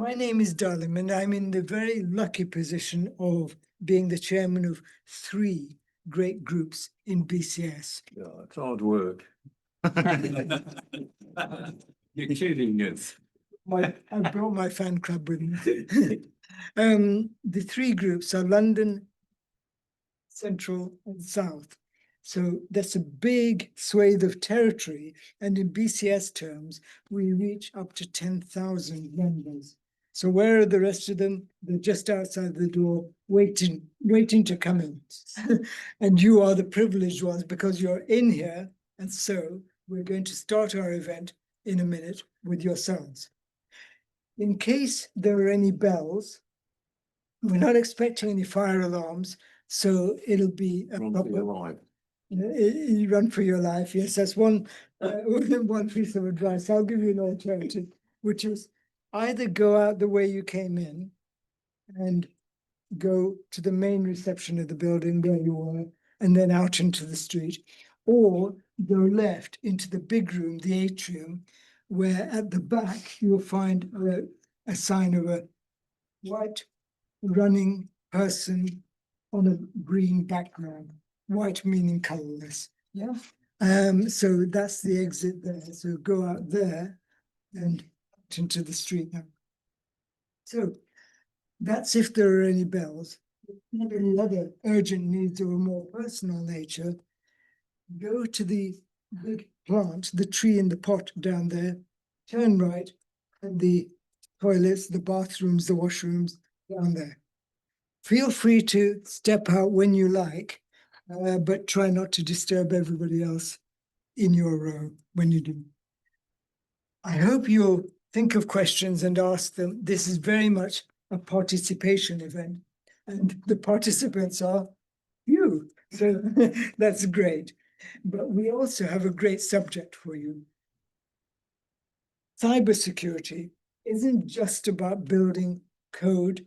My name is Dalim, and I'm in the very lucky position of being the chairman of 3 great groups in BCS. Yeah, it's hard work. You're kidding us. I brought my fan club with me. The 3 groups are London, Central, and South. So that's a big swathe of territory. And in BCS terms, we reach up to 10,000 members. So where are the rest of them? They're just outside the door, waiting to come in. And you are the privileged ones because you're in here. And so we're going to start our event in a minute with yourselves. In case there are any bells, we're not expecting any fire alarms, so it'll be a proper. You run for your life. Yes, that's one piece of advice. I'll give you an alternative, which is either go out the way you came in and go to the main reception of the building where you were, and then out into the street, or go left into the big room, the atrium, where at the back you'll find a sign of a white running person on a green background. White meaning colorless. Yeah. So that's the exit there. So go out there and out into the street now. So that's if there are any bells. If there are any other urgent needs of a more personal nature, go to the big plant, the tree in the pot down there, turn right, and the toilets, the bathrooms, the washrooms down there. Feel free to step out when you like, but try not to disturb everybody else in your row when you do. I hope you'll think of questions and ask them. This is very much a participation event, and the participants are you. So that's great. But we also have a great subject for you. Cybersecurity isn't just about building code,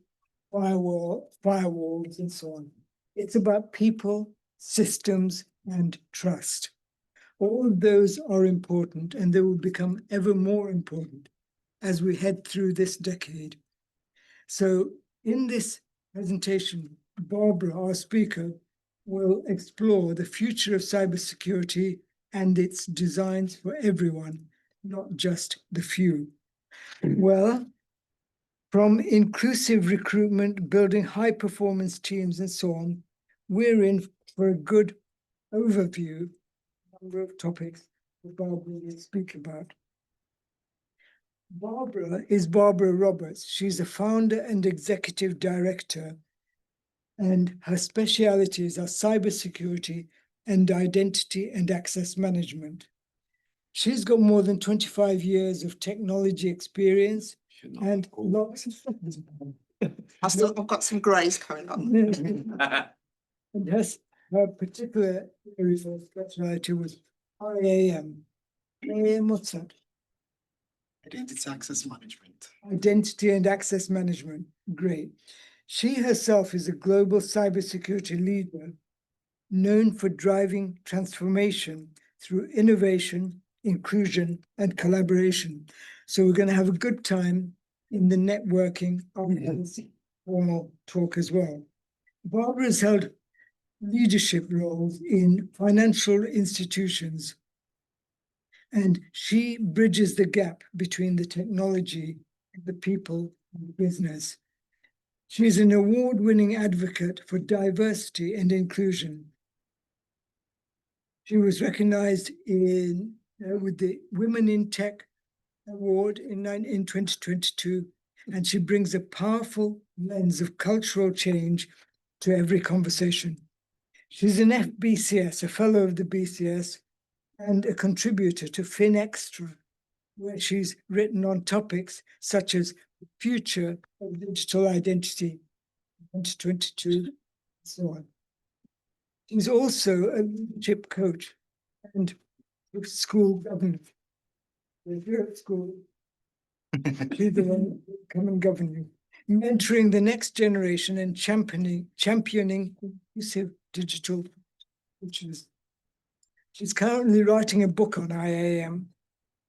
firewalls, and so on. It's about people, systems, and trust. All of those are important, and they will become ever more important as we head through this decade. So in this presentation, Barbara, our speaker, will explore the future of cybersecurity and its designs for everyone, not just the few. Well, from inclusive recruitment, building high-performance teams, and so on, we're in for a good overview, number of topics that Barbara will speak about. Barbara is Barbara Roberts. She's a founder and executive director, and her specialities are cybersecurity and identity and access management. She's got more than 25 years of technology experience and lots of I've got some greys coming on. And her particular area of speciality was IAM. IAM, what's that? Identity access management. Identity and access management. Great. She herself is a global cybersecurity leader known for driving transformation through innovation, inclusion, and collaboration. So we're going to have a good time in the networking of this formal talk as well. Barbara has held leadership roles in financial institutions, and she bridges the gap between the technology and the people and the business. She's an award-winning advocate for diversity and inclusion. She was recognized with the Women in Tech Award in 2022, and she brings a powerful lens of cultural change to every conversation. She's an FBCS, a fellow of the BCS, and a contributor to FinExtra, where she's written on topics such as the future of digital identity, 2022, and so on. She's also a leadership coach and school governor. If you're at school, she's the one who come and govern you. Mentoring the next generation and championing inclusive digital futures. She's currently writing a book on IAM,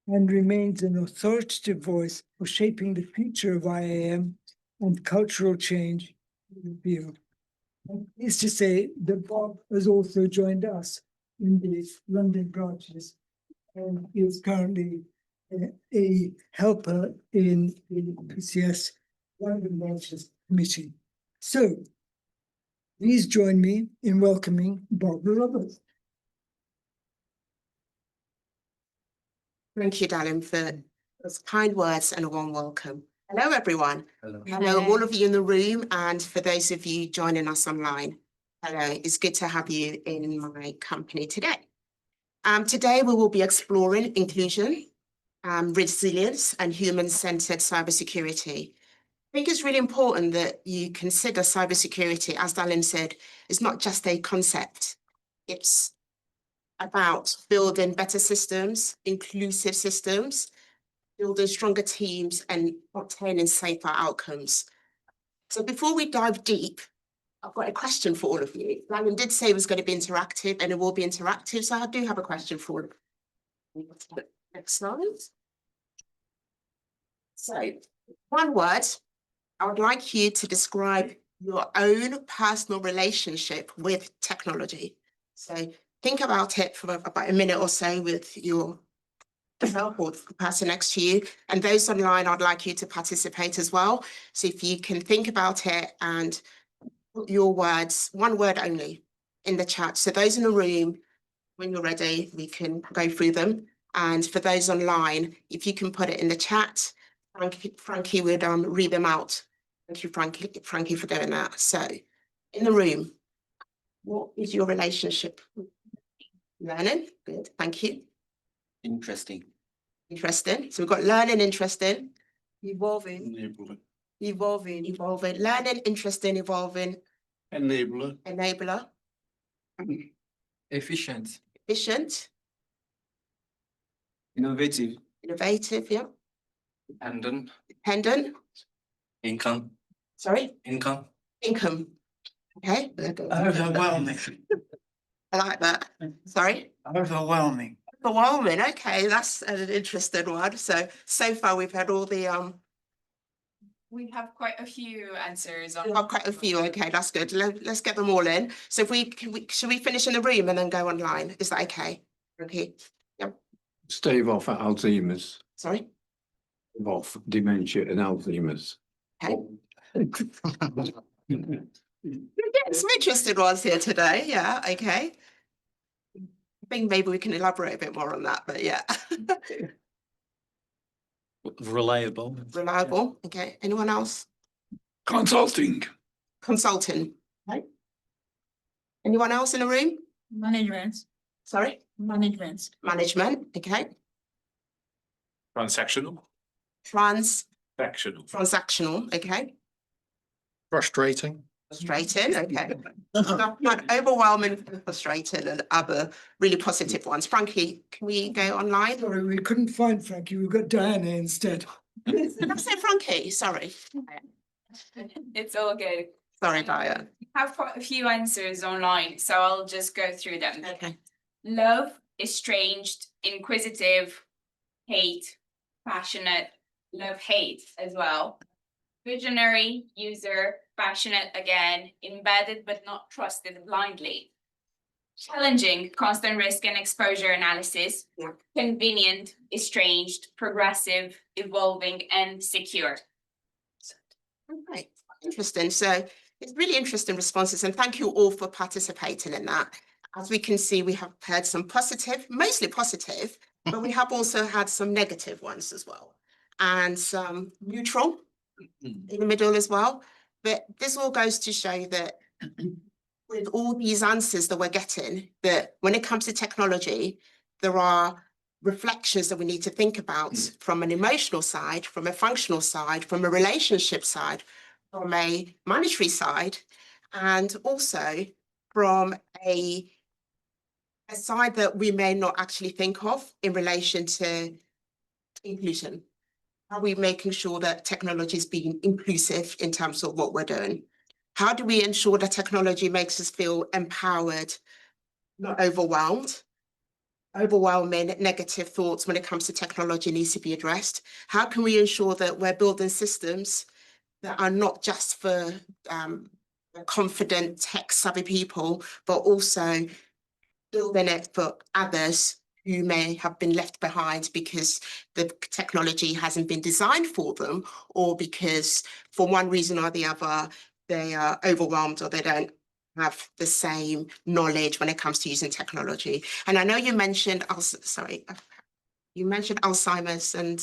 and remains an authoritative voice for shaping the future of IAM and cultural change in the field. I'm pleased to say that Bob has also joined us in the London branches and is currently a helper in the BCS London branches committee. So please join me in welcoming Barbara Roberts. Thank you, Darren, for those kind words and a warm welcome. Hello, everyone. Hello. Hello, all of you in the room, and for those of you joining us online. Hello, it's good to have you in my company today. Today we will be exploring inclusion, resilience, and human-centered cybersecurity. I think it's really important that you consider cybersecurity, as Darren said, is not just a concept. It's about building better systems, inclusive systems, building stronger teams, and obtaining safer outcomes. So before we dive deep, I've got a question for all of you. Darren did say it was going to be interactive, and it will be interactive, so I do have a question for all of you. Next slide. So, one word, I would like you to describe your own personal relationship with technology. So think about it for about a minute or so with your help or the person next to you. And those online, I'd like you to participate as well. So if you can think about it and put your words, one word only, in the chat. So those in the room, when you're ready, we can go through them. And for those online, if you can put it in the chat, Frankie would read them out. Thank you, Frankie, for doing that. So in the room, what is your relationship? Learning, good, thank you. Interesting. Interesting. So we've got learning, interesting. Evolving, Enabler. evolving, Evolving, learning, interesting, evolving, Enabler. enabler, Efficient. efficient, Innovative. innovative, yeah, Dependent. dependent, Income. sorry, Income. income. Okay, Overwhelming. I like that. Sorry, Overwhelming. overwhelming. Okay, that's an interesting one. So far we've had all the We have quite a few answers on. we have quite a few. Okay, that's good. Let's get them all in. So if should we finish in the room and then go online? Is that okay? Okay. Stave off at Alzheimer's. Sorry. Off dementia and Alzheimer's. Okay. We're getting some interesting ones here today. Yeah. Okay. I think maybe we can elaborate a bit more on that, but yeah. Reliable. Reliable. Okay. Anyone else? Consulting. Consulting. Okay. Anyone else in the room? management, Sorry. management, Management. Okay. Transactional. Factional. Transactional. Okay. Frustrating. Frustrating. Okay. Not overwhelming, frustrating, and other really positive ones. Frankie, can we go online? Sorry, we couldn't find Frankie. We've got Diana instead. Did I say Frankie? Sorry. It's all good. Sorry, Diane. I have quite a few answers online, so I'll just go through them. Okay. Love, estranged, inquisitive, hate, passionate, love, hate as well. Visionary, user, passionate again, embedded but not trusted blindly. Challenging, constant risk and exposure analysis. Yeah. Convenient, estranged, progressive, evolving, and secure. Okay. Interesting. So it's really interesting responses, and thank you all for participating in that. As we can see, we have had some positive, mostly positive, but we have also had some negative ones as well, and some neutral in the middle as well. But this all goes to show that with all these answers that we're getting, that when it comes to technology, there are reflections that we need to think about from an emotional side, from a functional side, from a relationship side, from a monetary side, and also from a side that we may not actually think of in relation to inclusion. Are we making sure that technology is being inclusive in terms of what we're doing? How do we ensure that technology makes us feel empowered, not overwhelmed? overwhelming negative thoughts when it comes to technology needs to be addressed. How can we ensure that we're building systems that are not just for confident tech savvy people, but also building it for others who may have been left behind because the technology hasn't been designed for them, or because for one reason or the other, they are overwhelmed or they don't have the same knowledge when it comes to using technology. And I know you mentioned, you mentioned Alzheimer's and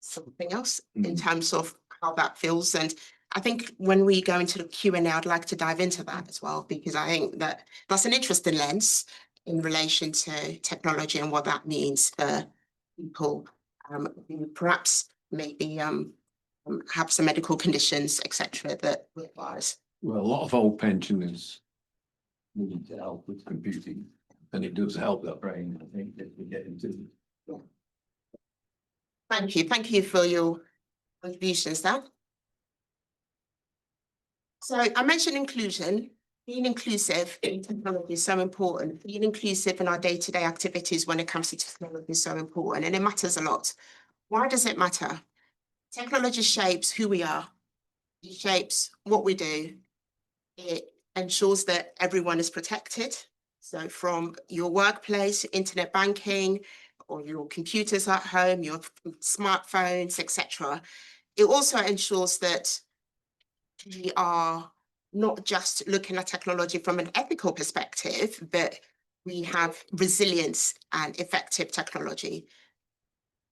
something else in terms of how that feels. And I think when we go into the Q&A, I'd like to dive into that as well, because I think that that's an interesting lens in relation to technology and what that means for people who perhaps maybe have some medical conditions, etc., that requires. Well, a lot of old pensioners need help with computing, and it does help their brain, I think, if we get into it. Thank you for your contributions there. So I mentioned inclusion. Being inclusive in technology is so important. Being inclusive in our day-to-day activities when it comes to technology is so important, and it matters a lot. Why does it matter? Technology shapes who we are. It shapes what we do. It ensures that everyone is protected. So from your workplace, internet banking, or your computers at home, your smartphones, etc. It also ensures that we are not just looking at technology from an ethical perspective, but we have resilience and effective technology.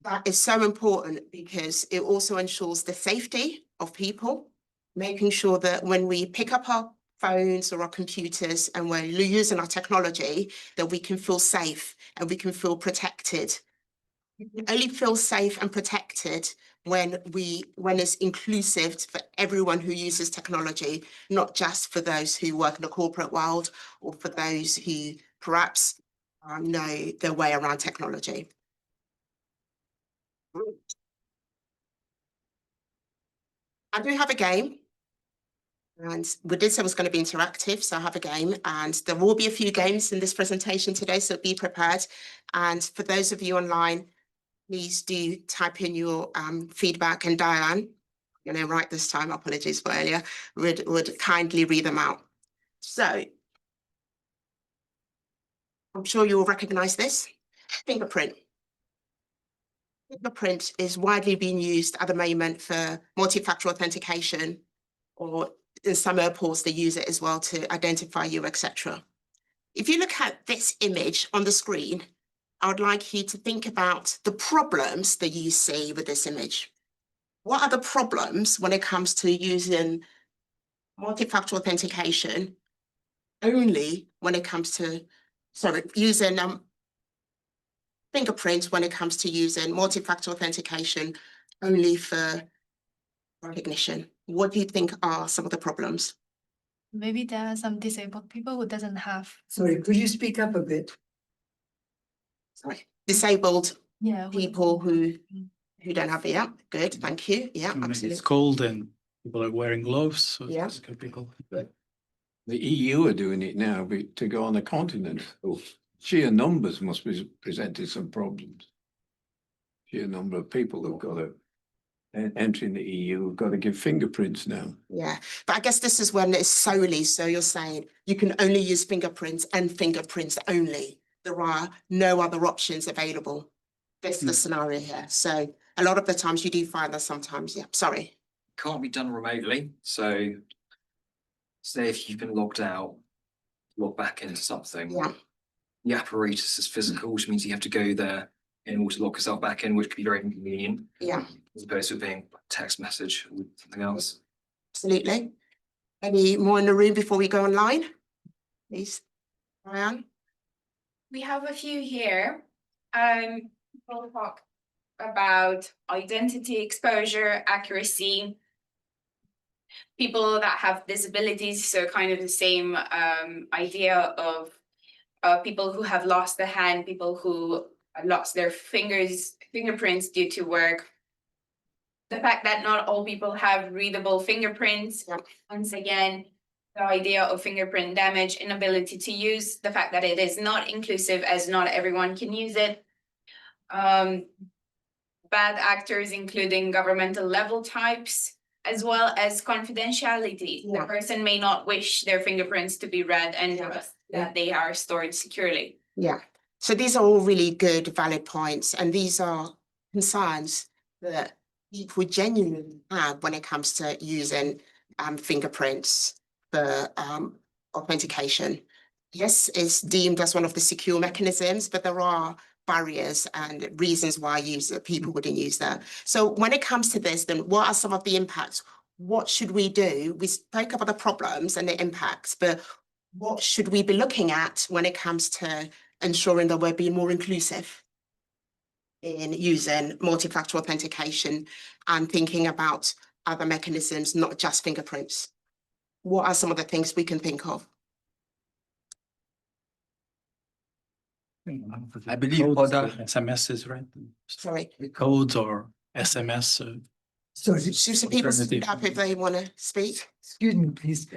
That is so important because it also ensures the safety of people, making sure that when we pick up our phones or our computers and we're using our technology, that we can feel safe and we can feel protected. We can only feel safe and protected when it's inclusive for everyone who uses technology, not just for those who work in the corporate world or for those who perhaps know their way around technology. I do have a game, and we did say it was going to be interactive, so I have a game, and there will be a few games in this presentation today, so be prepared. And for those of you online, please do type in your feedback, and Diane, right this time, apologies for earlier, would kindly read them out. So I'm sure you'll recognize this. Fingerprint. Fingerprint is widely being used at the moment for multi-factor authentication, or in some airports, they use it as well to identify you, etc. If you look at this image on the screen, I would like you to think about the problems that you see with this image. What are the problems when it comes to using multi-factor authentication only when it comes to, using fingerprints when it comes to using multi-factor authentication only for recognition? What do you think are some of the problems? Maybe there are some disabled people who doesn't have. Sorry, could you speak up a bit? Sorry, disabled Yeah. people who don't have it. Yeah, good, thank you. Yeah, It's absolutely. cold and people are wearing gloves, so Yeah. it's good people. The EU are doing it now to go on the continent. So sheer numbers must be presenting some problems. Sheer number of people who've got to entering the EU have got to give fingerprints now. Yeah, but I guess this is when it's solely, so you're saying you can only use fingerprints and fingerprints only. There are no other options available. That's the scenario here. So a lot of the times you do find that sometimes, yeah, sorry. Can't be done remotely. So say if you've been logged out, log back into something. Yeah, The apparatus is physical, which means you have to go there in order to log yourself back in, which could be very inconvenient. yeah, As opposed to it being text message or something else. absolutely. Any more in the room before we go online? Please, Ryan? We have a few here. We'll talk about identity exposure, accuracy, people that have disabilities, so kind of the same idea of people who have lost a hand, people who lost their fingerprints due to work. The fact that not all people have readable fingerprints, Yeah. once again, the idea of fingerprint damage, inability to use, the fact that it is not inclusive as not everyone can use it. Bad actors, including governmental level types, as well as confidentiality. The Yeah. person may not wish their fingerprints to be read and Yeah. trust that they are stored securely. Yeah, so these are all really good, valid points, and these are concerns that people genuinely have when it comes to using fingerprints for authentication. Yes, it's deemed as one of the secure mechanisms, but there are barriers and reasons why people wouldn't use that. So when it comes to this, then what are some of the impacts? What should we do? We spoke about the problems and the impacts, but what should we be looking at when it comes to ensuring that we're being more inclusive in using multi-factor authentication and thinking about other mechanisms, not just fingerprints? What are some of the things we can think of? I believe other SMSs, right? Sorry. Codes or SMS. Sorry, Should some people speak Alternative. up if they want to speak? excuse me, please.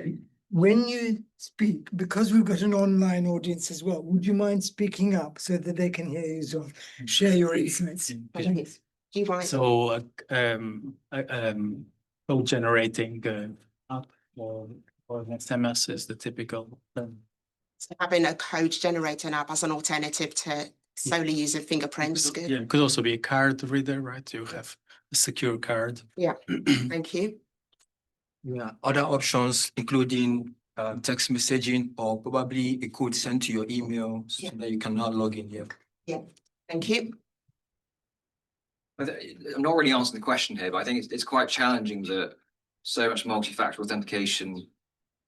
When you speak, because we've got an online audience as well, would you mind speaking up so that they can hear you as well? Share your insights. Do you mind? So, code generating app or an SMS is the typical. Having a code generating app as an alternative to solely using fingerprints. Yeah, Good. it could also be a card reader, right? You have a secure card. Thank you. Yeah, other options including text messaging or probably a code sent to your email so that you can now log in here. Thank you. I'm not really answering the question here, but I think it's quite challenging that so much multi-factor authentication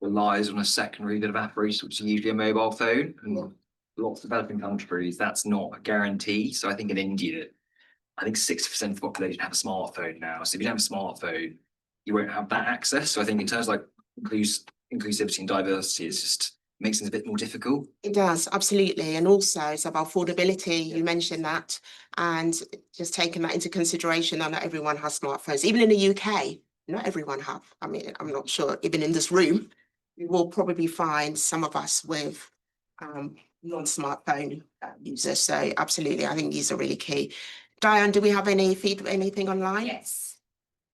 relies on a secondary bit of apparatus, which is usually a mobile phone. And lots of developing countries, that's not a guarantee. So I think in India, I think 60% of the population have a smartphone now. So if you don't have a smartphone, you won't have that access. So I think in terms of like inclusivity and diversity, it's just makes things a bit more difficult. It does, absolutely. And also it's about affordability. You mentioned that, and just taking that into consideration that not everyone has smartphones. Even in the UK, not everyone have. I mean, I'm not sure, even in this room, we will probably find some of us with non-smartphone users. So absolutely, I think these are really key. Diane, do we have anything online? Yes.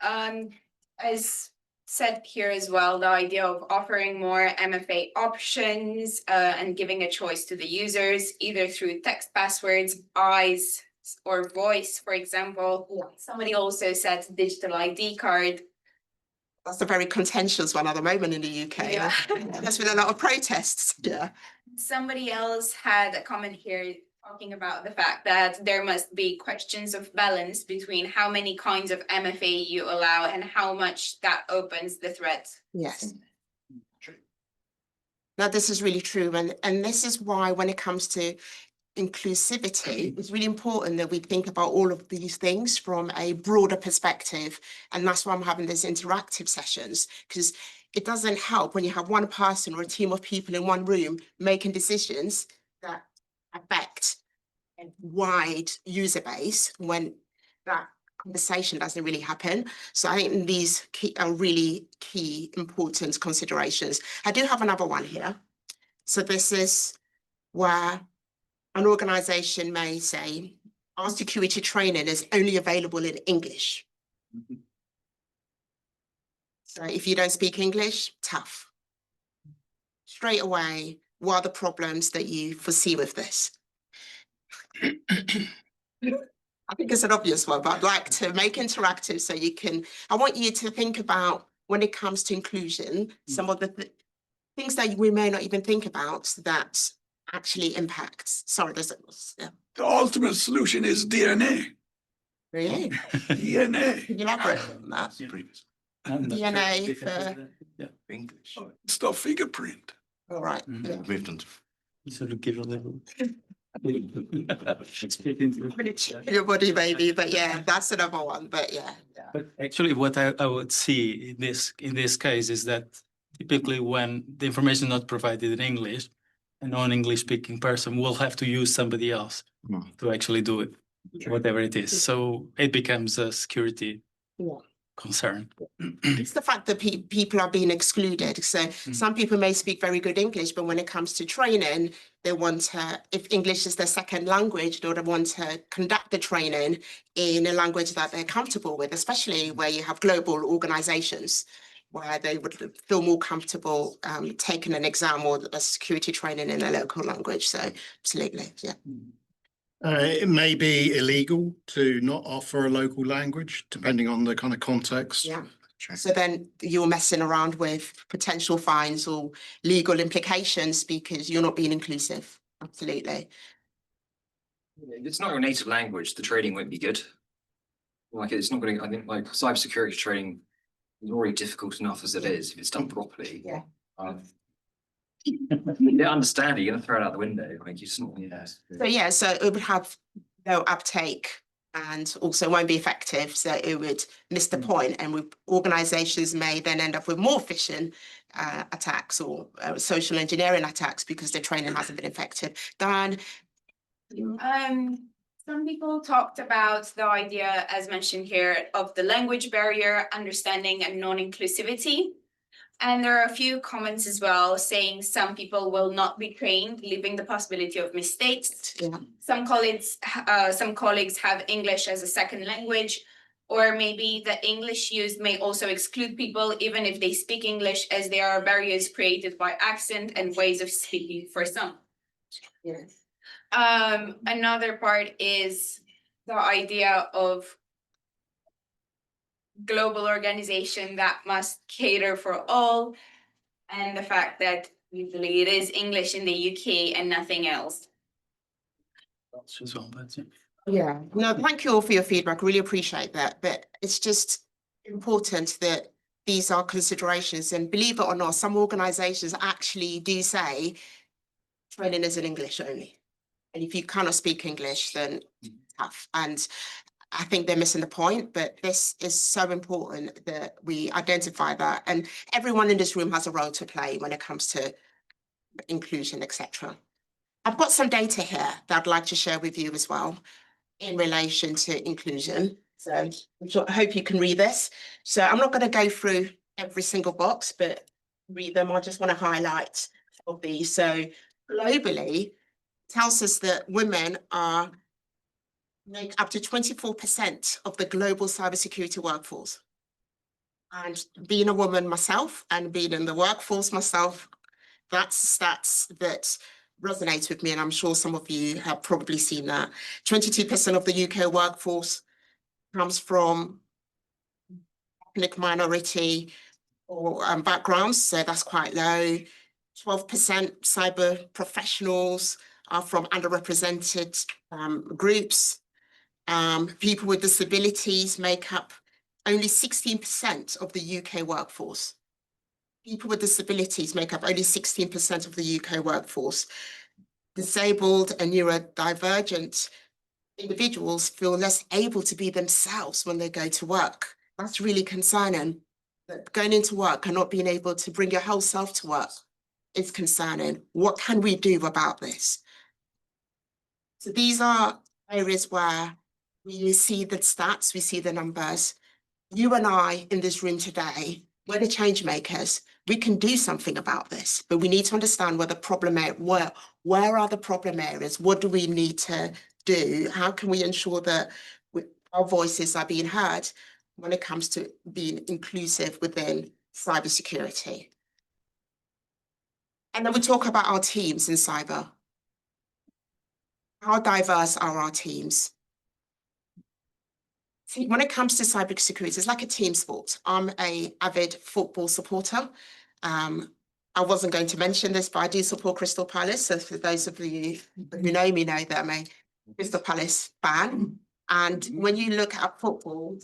As said here as well, the idea of offering more MFA options and giving a choice to the users, either through text passwords, eyes, or voice, for example. Somebody also said digital ID card. That's a very contentious one at the moment in the UK. Yeah. There's been a lot of protests. Yeah. Somebody else had a comment here talking about the fact that there must be questions of balance between how many kinds of MFA you allow and how much that opens the threat. Yes. Now, this is really true. And this is why when it comes to inclusivity, it's really important that we think about all of these things from a broader perspective. And that's why I'm having these interactive sessions, because it doesn't help when you have one person or a team of people in one room making decisions that affect a wide user base when that conversation doesn't really happen. So I think these are really key, important considerations. I do have another one here. So this is where an organization may say, our security training is only available in English. So if you don't speak English, tough. Straight away, what are the problems that you foresee with this? I think it's an obvious one, but I'd like to make interactive so you can, I want you to think about when it comes to inclusion, some of the things that we may not even think about that actually impacts. Sorry, there's The ultimate solution is DNA. really? DNA. Can you elaborate on that? DNA for, English. It's the fingerprint. all right. Yeah. We've done. Sort of give a little. Your body, baby, but yeah, that's another one, but yeah. But actually, what I would see in this case is that typically when the information is not provided in English, a non-English speaking person will have to use somebody else to actually do it, whatever it is. So it becomes a security concern. It's the fact that people are being excluded. So some people may speak very good English, but when it comes to training, they want to, if English is their second language, they would want to conduct the training in a language that they're comfortable with, especially where you have global organizations where they would feel more comfortable taking an exam or a security training in their local language. So absolutely, yeah. It may be illegal to not offer a local language, depending on the kind of context. Yeah. So then you're messing around with potential fines or legal implications because you're not being inclusive. Absolutely. If it's not your native language, the training won't be good. Like it's not going to, I think like cybersecurity training is already difficult enough as it is if it's done properly. Yeah. You don't understand it, you're gonna throw it out the window. Like you just not, yeah. So yeah, so it would have no uptake and also won't be effective. So it would miss the point, and organizations may then end up with more phishing attacks or social engineering attacks because their training hasn't been effective. Dan? Some people talked about the idea, as mentioned here, of the language barrier, understanding and non-inclusivity. And there are a few comments as well saying some people will not be trained, leaving the possibility of mistakes. Yeah. Some colleagues have English as a second language, or maybe the English used may also exclude people, even if they speak English, as there are barriers created by accent and ways of speaking for some. Yes. Another part is the idea of global organization that must cater for all, and the fact that usually it is English in the UK and nothing else. Yeah, no, thank you all for your feedback. Really appreciate that. But it's just important that these are considerations, and believe it or not, some organizations actually do say training is in English only. And if you cannot speak English, then tough. And I think they're missing the point, but this is so important that we identify that. And everyone in this room has a role to play when it comes to inclusion, etc. I've got some data here that I'd like to share with you as well in relation to inclusion. So I hope you can read this. So I'm not going to go through every single box, but read them. I just want to highlight of these. So globally, it tells us that women make up to 24% of the global cybersecurity workforce. And being a woman myself and being in the workforce myself, that's stats that resonates with me, and I'm sure some of you have probably seen that. 22% of the UK workforce comes from ethnic minority or backgrounds, so that's quite low. 12% cyber professionals are from underrepresented groups. People with disabilities make up only 16% of the UK workforce. People with disabilities make up only 16% of the UK workforce. Disabled and neurodivergent individuals feel less able to be themselves when they go to work. That's really concerning. That going into work and not being able to bring your whole self to work is concerning. What can we do about this? So these are areas where we see the stats, we see the numbers. You and I in this room today, we're the change makers. We can do something about this, but we need to understand where the problem is. Where are the problem areas? What do we need to do? How can we ensure that our voices are being heard when it comes to being inclusive within cybersecurity? And then we talk about our teams in cyber. How diverse are our teams? See, when it comes to cybersecurity, it's like a team sport. I'm an avid football supporter. I wasn't going to mention this, but I do support Crystal Palace. So for those of you who know me know that I'm a Crystal Palace fan. And when you look at football,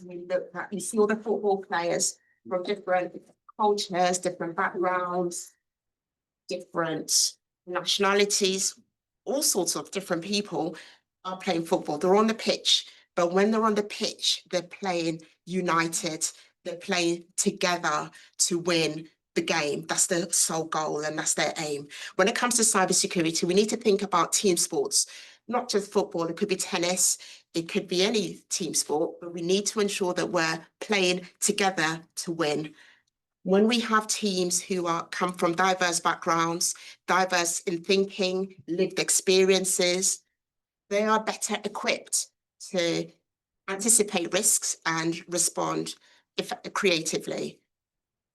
you see all the football players from different cultures, different backgrounds, different nationalities, all sorts of different people are playing football. They're on the pitch, but when they're on the pitch, they're playing united. They're playing together to win the game. That's their sole goal and that's their aim. When it comes to cybersecurity, we need to think about team sports, not just football. It could be tennis, It could be any team sport, but we need to ensure that we're playing together to win. When we have teams who come from diverse backgrounds, diverse in thinking, lived experiences, they are better equipped to anticipate risks and respond creatively.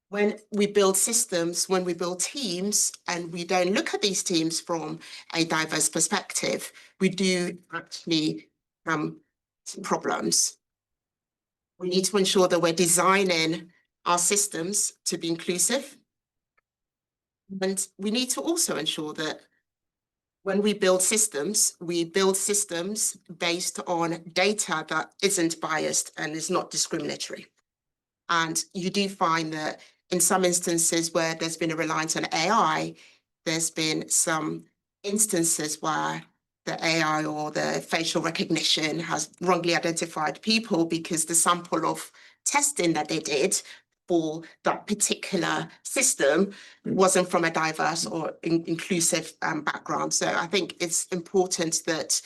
When we build systems, when we build teams, and we don't look at these teams from a diverse perspective, we do actually see problems. We need to ensure that we're designing our systems to be inclusive. And we need to also ensure that when we build systems based on data that isn't biased and is not discriminatory. And you do find that in some instances where there's been a reliance on AI, there's been some instances where the AI or the facial recognition has wrongly identified people because the sample of testing that they did for that particular system wasn't from a diverse or inclusive background. So I think it's important that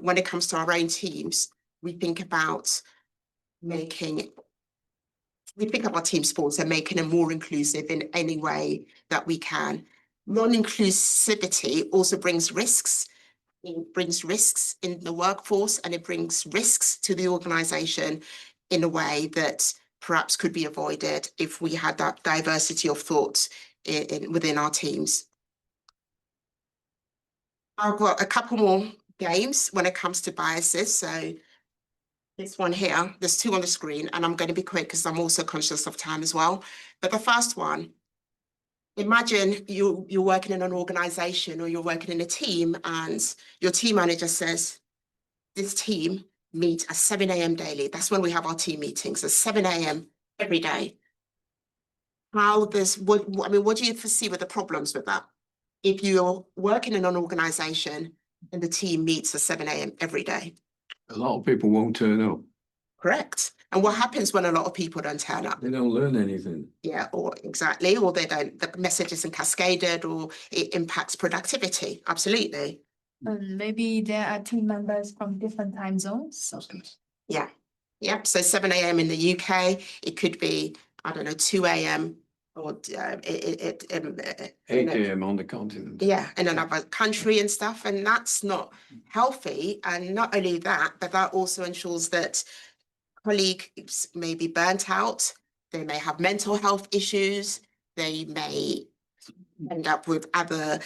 when it comes to our own teams, we think about team sports and making them more inclusive in any way that we can. Non-inclusivity also brings risks. It brings risks in the workforce and it brings risks to the organization in a way that perhaps could be avoided if we had that diversity of thoughts within our teams. I've got a couple more games when it comes to biases. So this one here, there's two on the screen, and I'm going to be quick because I'm also conscious of time as well. But the first one, imagine you're working in an organization or you're working in a team and your team manager says, this team meet at 7 a.m. daily. That's when we have our team meetings, at 7 a.m. every day. What do you foresee with the problems with that? If you're working in an organization and the team meets at 7 a.m. every day. A lot of people won't turn up. Correct. And what happens when a lot of people don't turn up? They don't learn anything. Yeah, or exactly, or the message isn't cascaded, or it impacts productivity. Absolutely. Maybe there are team members from different time zones. Yeah. Yep. So 7 a.m. in the UK, it could be, I don't know, 2 a.m. or 8 a.m. on the continent. Yeah, in another country and stuff. And that's not healthy. And not only that, but that also ensures that colleagues may be burnt out. They may have mental health issues. They may end up with other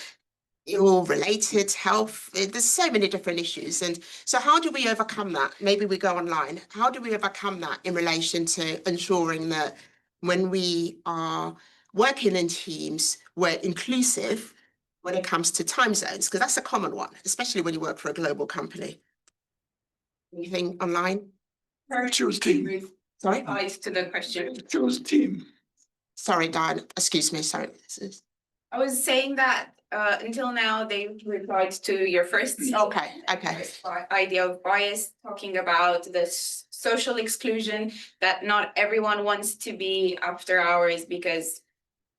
ill-related health. There's so many different issues. And so how do we overcome that? Maybe we go online. How do we overcome that in relation to ensuring that when we are working in teams, we're inclusive when it comes to time zones? Because that's a common one, especially when you work for a global company. Anything online? Choose team. Sorry? Replies to the question. Choose team. Sorry, Diane. Excuse me. Sorry. I was saying that until now, they replied to your first Okay. idea of bias, talking about the social exclusion, that not everyone wants to be after hours because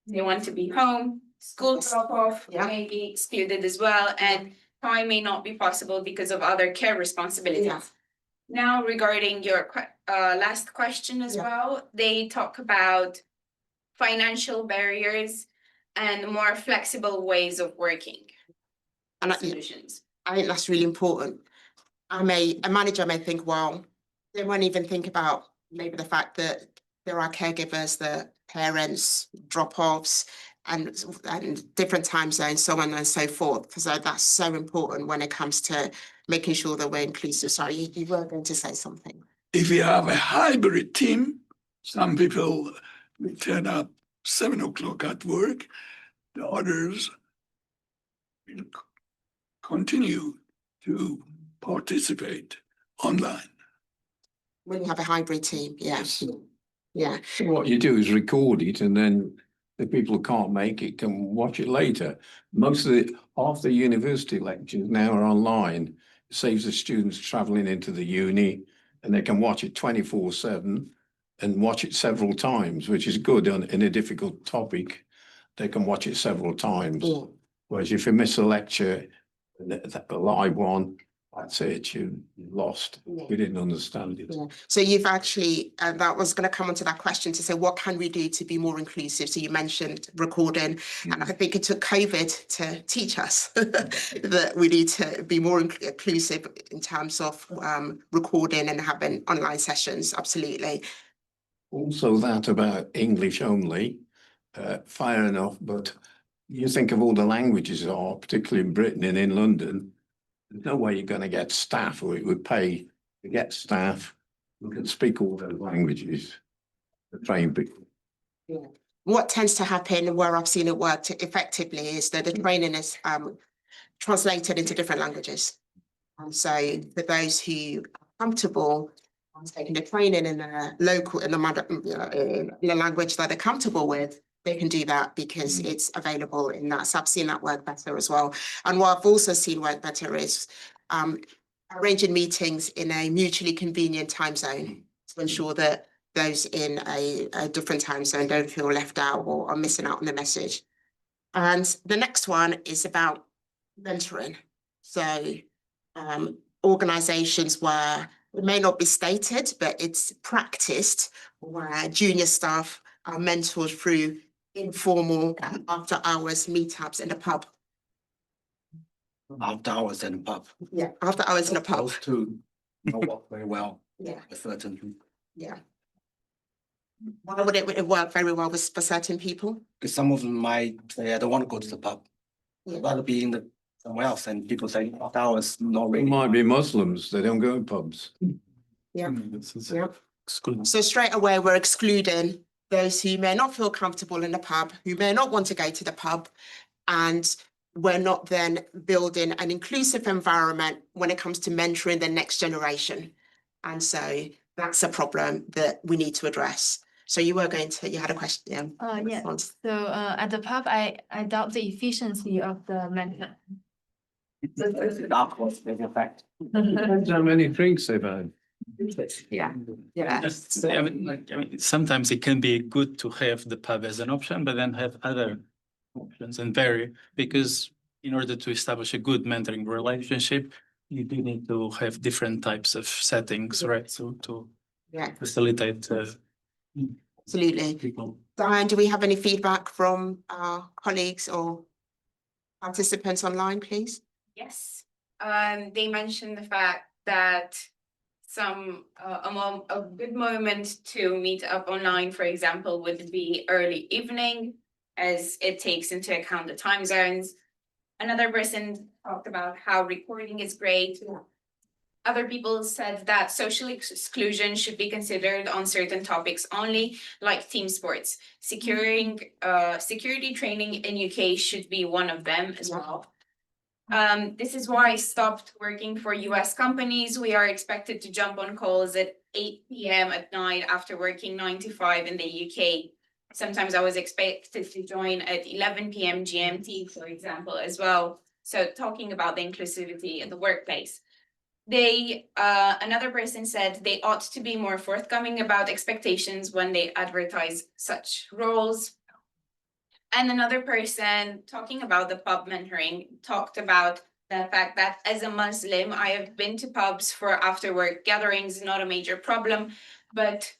they want to be home, school drop off may be excluded as well, and time may not be possible because of other care responsibilities. Yeah. Now, regarding your last question as well, they talk about financial barriers and more flexible ways of working And solutions. I think that's really important. A manager may think, well, they won't even think about maybe the fact that there are caregivers, the parents, drop-offs, and different time zones, so on and so forth. So that's so important when it comes to making sure that we're inclusive. Sorry, you were going to say something. If you have a hybrid team, some people will turn up 7 o'clock at work, the others will continue to participate online. When you have a hybrid team, yes. Yeah. So what you do is record it, and then the people who can't make it can watch it later. Half the university lectures now are online. It saves the students traveling into the uni, and they can watch it 24/7 and watch it several times, which is good in a difficult topic. They can watch it several times. Yeah. Whereas if you miss a lecture, a live one, that's it, you lost. Yeah. We didn't understand it. Yeah. So you've actually, that was going to come onto that question to say, what can we do to be more inclusive? So you mentioned recording, and I think it took COVID to teach us that we need to be more inclusive in terms of recording and having online sessions. Absolutely. Also that about English only, fair enough, but you think of all the languages there are, particularly in Britain and in London, there's no way you're going to get staff, or it would pay to get staff who can speak all those languages to train people. Yeah. What tends to happen where I've seen it work effectively is that the training is translated into different languages. And so for those who are comfortable taking the training in a local, in a language that they're comfortable with, they can do that because it's available in that. So I've seen that work better as well. And what I've also seen work better is arranging meetings in a mutually convenient time zone to ensure that those in a different time zone don't feel left out or are missing out on the message. And the next one is about mentoring. So organizations where it may not be stated, but it's practiced, where junior staff are mentored through informal after hours meetups in the pub. After hours in the pub. Yeah, after hours in the pub. Those two don't work very well. Yeah. For certain people. Yeah. Why would it work very well for certain people? Because some of them might say, I don't want to go to the pub. Yeah. I'd rather be in the somewhere else, and people say after hours, not They really. might be Muslims, they don't go to pubs. Yeah. This is Yeah. exclusion. So straight away, we're excluding those who may not feel comfortable in the pub, who may not want to go to the pub, and we're not then building an inclusive environment when it comes to mentoring the next generation. And so that's a problem that we need to address. So you had a question. Yeah. Response. So at the pub, I doubt the efficiency of the mentor. That was the effect. Depends how many drinks they've had. Yeah. Yeah. Just say, I mean, sometimes it can be good to have the pub as an option, but then have other options and vary, because in order to establish a good mentoring relationship, you do need to have different types of settings, right? So to Yeah. facilitate Absolutely. people. Diane, do we have any feedback from our colleagues or participants online, please? Yes, they mentioned the fact that a good moment to meet up online, for example, would be early evening, as it takes into account the time zones. Another person talked about how recording is great. Other people said that social exclusion should be considered on certain topics only, like team sports. Security training in UK should be one of them as well. This is why I stopped working for US companies. We are expected to jump on calls at 8 p.m. at night after working 9 to 5 in the UK. Sometimes I was expected to join at 11 p.m. GMT, for example, as well. So talking about the inclusivity in the workplace. Another person said they ought to be more forthcoming about expectations when they advertise such roles. And another person talking about the pub mentoring talked about the fact that as a Muslim, I have been to pubs for after work gatherings, not a major problem, but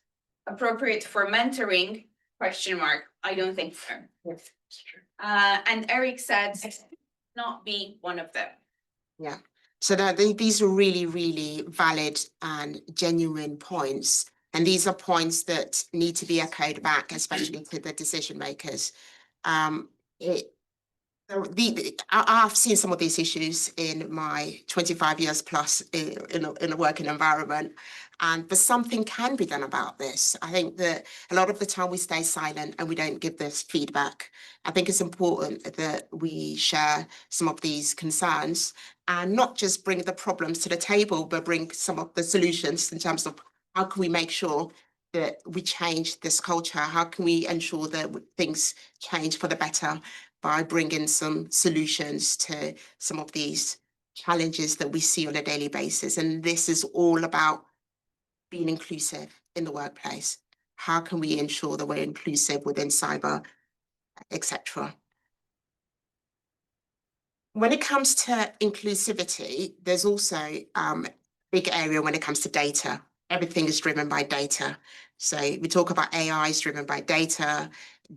appropriate for mentoring, ? I don't think so. Yes. And Eric said, not be one of them. Yeah. So that these are really, really valid and genuine points. And these are points that need to be echoed back, especially to the decision makers. I've seen some of these issues in my 25 years plus in a working environment, but something can be done about this. I think that a lot of the time we stay silent and we don't give this feedback. I think it's important that we share some of these concerns and not just bring the problems to the table, but bring some of the solutions in terms of how can we make sure that we change this culture? How can we ensure that things change for the better by bringing some solutions to some of these challenges that we see on a daily basis? And this is all about being inclusive in the workplace. How can we ensure that we're inclusive within cyber, etc.? When it comes to inclusivity, there's also big area when it comes to data. Everything is driven by data. So we talk about AI is driven by data.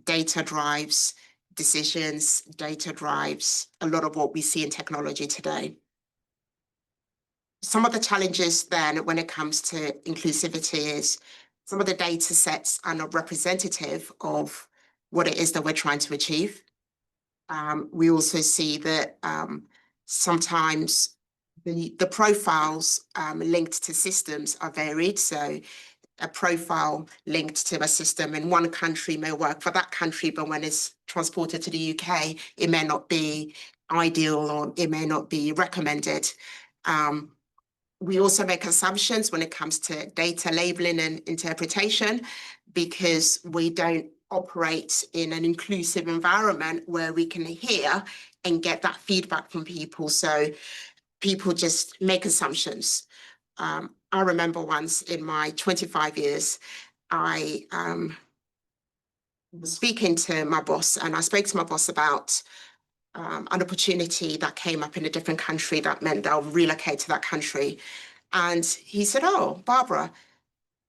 Data drives decisions. Data drives a lot of what we see in technology today. Some of the challenges then when it comes to inclusivity is some of the data sets are not representative of what it is that we're trying to achieve. We also see that sometimes the profiles linked to systems are varied. So a profile linked to a system in one country may work for that country, but when it's transported to the UK, it may not be ideal or it may not be recommended. We also make assumptions when it comes to data labeling and interpretation because we don't operate in an inclusive environment where we can hear and get that feedback from people. So people just make assumptions. I remember once in my 25 years, I was speaking to my boss and I spoke to my boss about an opportunity that came up in a different country that meant they'll relocate to that country. And he said, "Oh, Barbara,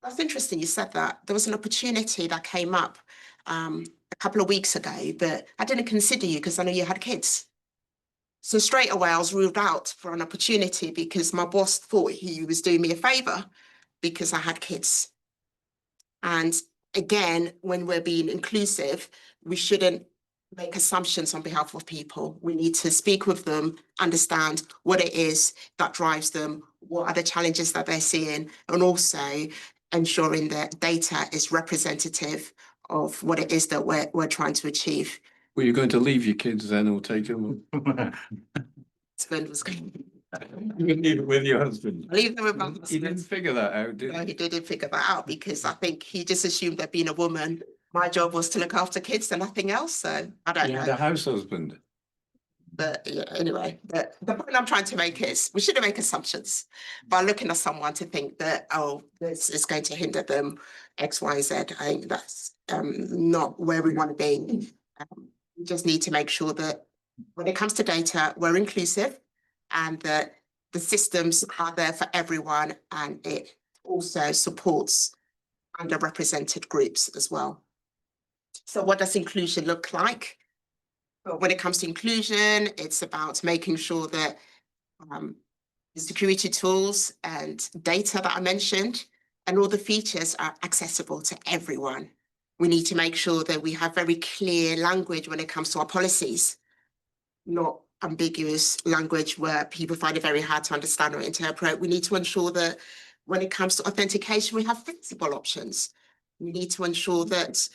that's interesting you said that. There was an opportunity that came up a couple of weeks ago, but I didn't consider you because I know you had kids." So straight away, I was ruled out for an opportunity because my boss thought he was doing me a favor because I had kids. And again, when we're being inclusive, we shouldn't make assumptions on behalf of people. We need to speak with them, understand what it is that drives them, what are the challenges that they're seeing, and also ensuring that data is representative of what it is that we're trying to achieve. Were you going to leave your kids then or take them? Husband was going With your husband? leave them with my He didn't husband. figure that out, did No, he? he didn't figure that out because I think he just assumed that being a woman, my job was to look after kids and nothing else. So I don't You had know. a house husband. But yeah, anyway, but the point I'm trying to make is we shouldn't make assumptions by looking at someone to think that, oh, this is going to hinder them X, Y, Z. I think that's not where we want to be. We just need to make sure that when it comes to data, we're inclusive and that the systems are there for everyone and it also supports underrepresented groups as well. So what does inclusion look like? But when it comes to inclusion, it's about making sure that the security tools and data that I mentioned and all the features are accessible to everyone. We need to make sure that we have very clear language when it comes to our policies, not ambiguous language where people find it very hard to understand or interpret. We need to ensure that when it comes to authentication, we have flexible options. We need to ensure that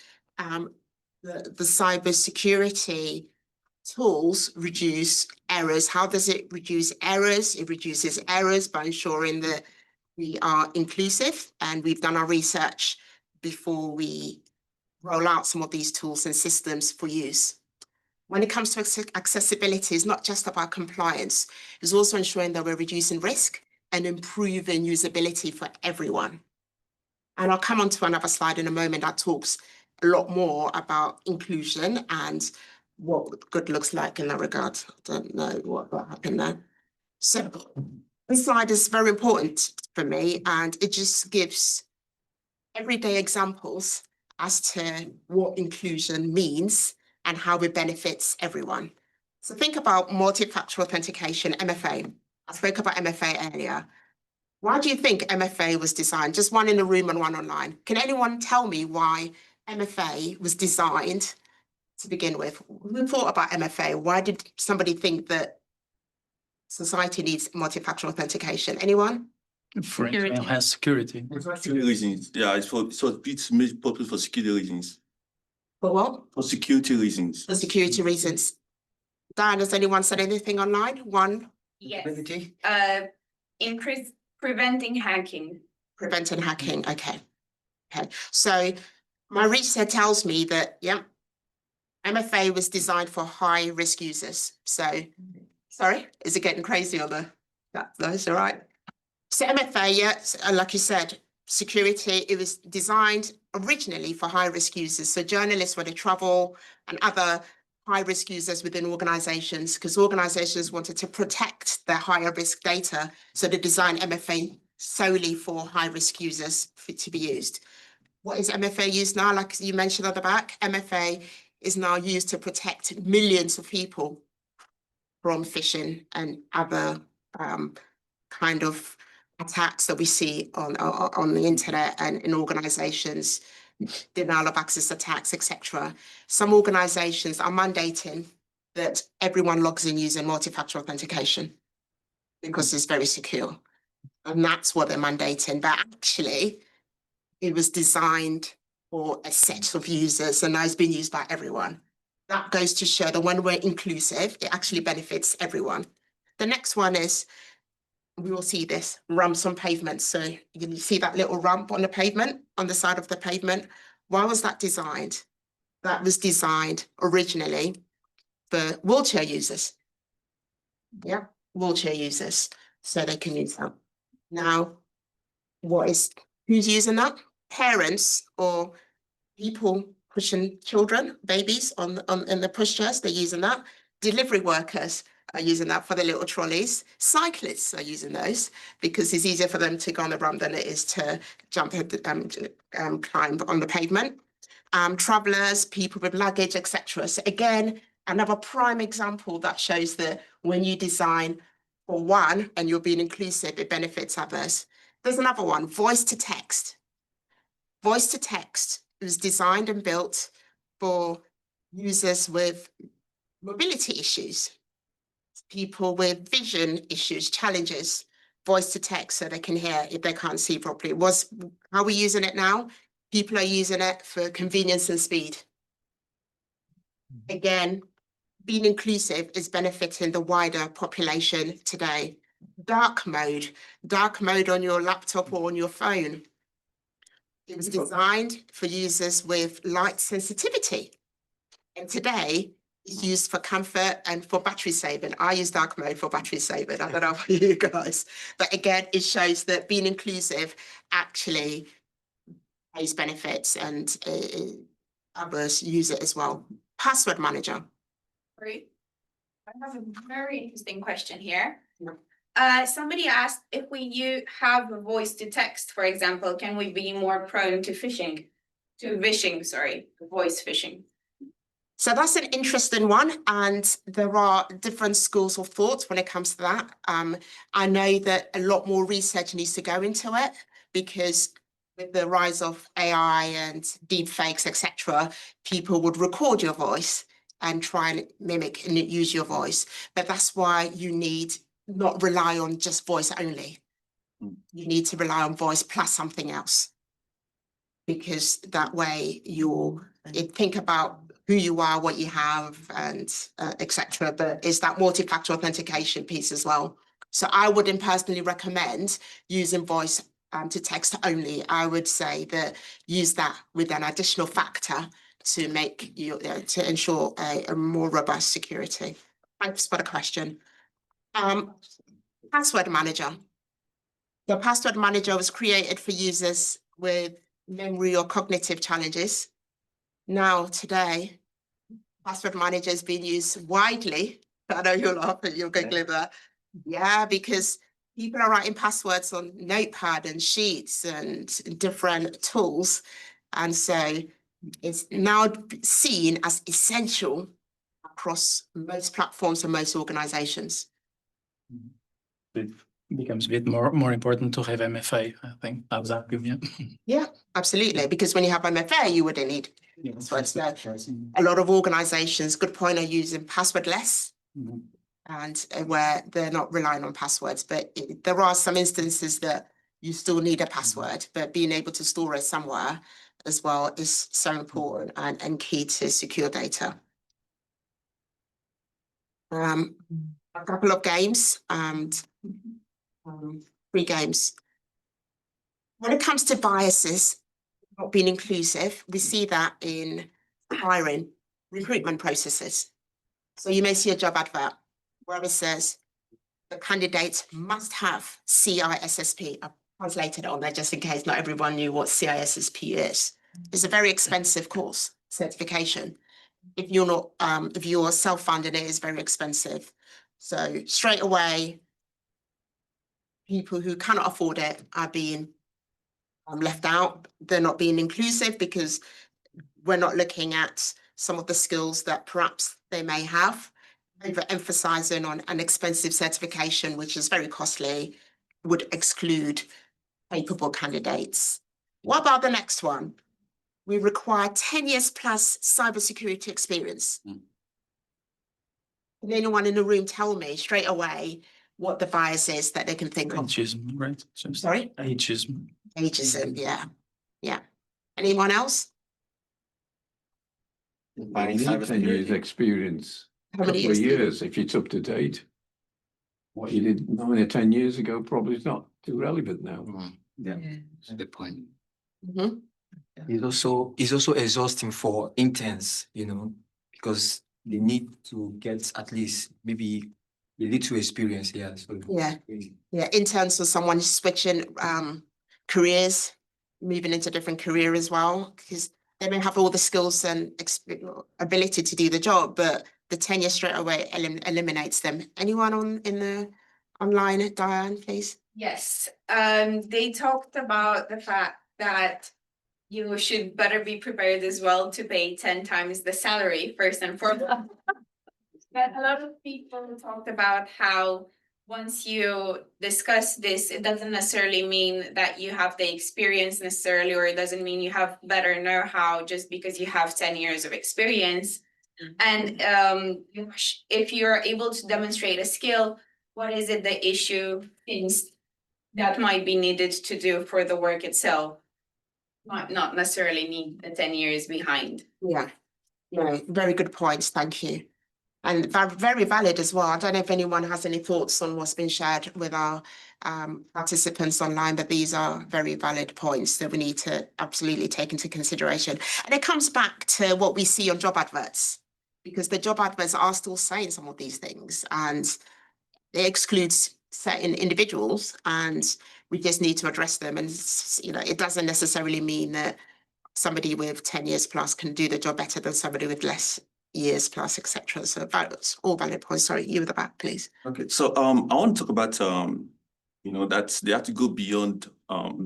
the cybersecurity tools reduce errors. How does it reduce errors? It reduces errors by ensuring that we are inclusive and we've done our research before we roll out some of these tools and systems for use. When it comes to accessibility, it's not just about compliance. It's also ensuring that we're reducing risk and improving usability for everyone. And I'll come on to another slide in a moment that talks a lot more about inclusion and what good looks like in that regard. I don't know what happened there. So this slide is very important for me and it just gives everyday examples as to what inclusion means and how it benefits everyone. So think about multi-factor authentication, MFA. I spoke about MFA earlier. Why do you think MFA was designed? Just one in the room and one online. Can anyone tell me why MFA was designed to begin with? Who thought about MFA? Why did somebody think that society needs multi-factor authentication? Anyone? For it has security. Security reasons. Yeah, it's made popular for security reasons. For what? For security reasons. For security reasons. Dan, has anyone said anything online? One? Yes. Ability? Preventing hacking. Preventing hacking, okay. Okay, so my research tells me that, yeah, MFA was designed for high risk users. So, sorry, is it getting crazy on the, no, it's all right. So MFA, yeah, like you said, security, it was designed originally for high risk users. So journalists, when they travel and other high-risk users within organizations because organizations wanted to protect their higher risk data. So they designed MFA solely for high-risk users to be used. What is MFA used now? Like you mentioned at the back, MFA is now used to protect millions of people from phishing and other kind of attacks that we see on the internet and in organizations, denial of access attacks, etc. Some organizations are mandating that everyone logs in using multi-factor authentication because it's very secure. And that's what they're mandating. But actually, it was designed for a set of users and now it's being used by everyone. That goes to show that when we're inclusive, it actually benefits everyone. The next one is, we will see this, ramps on pavements. So you can see that little ramp on the pavement, on the side of the pavement. Why was that designed? That was designed originally for wheelchair users. Yeah, wheelchair users, so they can use that. Now, who's using that? Parents or people pushing children, babies in the pushchairs, they're using that. Delivery workers are using that for the little trolleys. Cyclists are using those because it's easier for them to go on the ramp than it is to jump climb on the pavement. Travelers, people with luggage, etc. So again, another prime example that shows that when you design for one and you're being inclusive, it benefits others. There's another one, voice to text. Voice to text was designed and built for users with mobility issues, people with vision issues, challenges, voice to text so they can hear if they can't see properly. How are we using it now? People are using it for convenience and speed. Again, being inclusive is benefiting the wider population today. Dark mode on your laptop or on your phone. It was designed for users with light sensitivity. And today, it's used for comfort and for battery saving. I use dark mode for battery saving. I don't know about you guys. But again, it shows that being inclusive actually has benefits and others use it as well. Password manager. Great. I have a very interesting question here. Somebody asked if you have a voice to text, for example, can we be more prone to phishing? Voice phishing. So that's an interesting one. And there are different schools of thought when it comes to that. I know that a lot more research needs to go into it because with the rise of AI and deep fakes, etc., people would record your voice and try and mimic and use your voice. But that's why you need not rely on just voice only. You need to rely on voice plus something else. Because that way you think about who you are, what you have, and etc. But it's that multi-factor authentication piece as well. So I wouldn't personally recommend using voice to text only. I would say that use that with an additional factor to make you to ensure a more robust security. Thanks for the question. Password manager. The password manager was created for users with memory or cognitive challenges. Now, today, password manager is being used widely. I know you'll laugh and you'll giggle at that. Yeah, because people are writing passwords on Notepad and sheets and different tools. And so it's now seen as essential across most platforms and most organizations. It becomes a bit more important to have MFA, I think. I was arguing, yeah. Yeah, absolutely. Because when you have MFA, you wouldn't need passwords. Now, a lot of organizations, good point, are using passwordless and where they're not relying on passwords. But there are some instances that you still need a password, but being able to store it somewhere as well is so important and key to secure data. A couple of games and free games. When it comes to biases, not being inclusive, we see that in hiring, recruitment processes. So you may see a job advert where it says the candidate must have CISSP. I've translated it on there just in case not everyone knew what CISSP is. It's a very expensive course, certification. if you're not, if you're self-funding, it is very expensive. So straight away, people who cannot afford it are being left out. They're not being inclusive because we're not looking at some of the skills that perhaps they may have. Emphasizing on an expensive certification, which is very costly, would exclude capable candidates. What about the next one? We require 10 years plus cybersecurity experience. Can anyone in the room tell me straight away what the bias is that they can think of? Ageism, right? Sorry? Ageism. Ageism, yeah. Yeah. Anyone else? I need 10 years experience, How many couple of years? years if it's up to date. What you did 9 or 10 years ago probably is not too relevant now. Yeah, that's a good point. Mhm. It's also exhausting for interns, you know, because they need to get at least maybe a little experience. Yeah. So Yeah. Yeah, interns or someone switching careers, moving into different career as well, because they may have all the skills and ability to do the job, but the tenure straight away eliminates them. Anyone in the online, Diane, please? Yes, they talked about the fact that you should better be prepared as well to pay 10 times the salary first and foremost. But a lot of people talked about how once you discuss this, it doesn't necessarily mean that you have the experience necessarily, or it doesn't mean you have better know-how just because you have 10 years of experience. And if you're able to demonstrate a skill, what is it the issue things that might be needed to do for the work itself? Might not necessarily need the 10 years behind. Yeah, no, very good points, thank you. And very valid as well. I don't know if anyone has any thoughts on what's been shared with our participants online, but these are very valid points that we need to absolutely take into consideration. And it comes back to what we see on job adverts, because the job adverts are still saying some of these things, and it excludes certain individuals, and we just need to address them. And you know, it doesn't necessarily mean that somebody with 10 years plus can do the job better than somebody with less years plus, etc. So that's all valid points. Sorry, you at the back, please. Okay, so I want to talk about you know, that they have to go beyond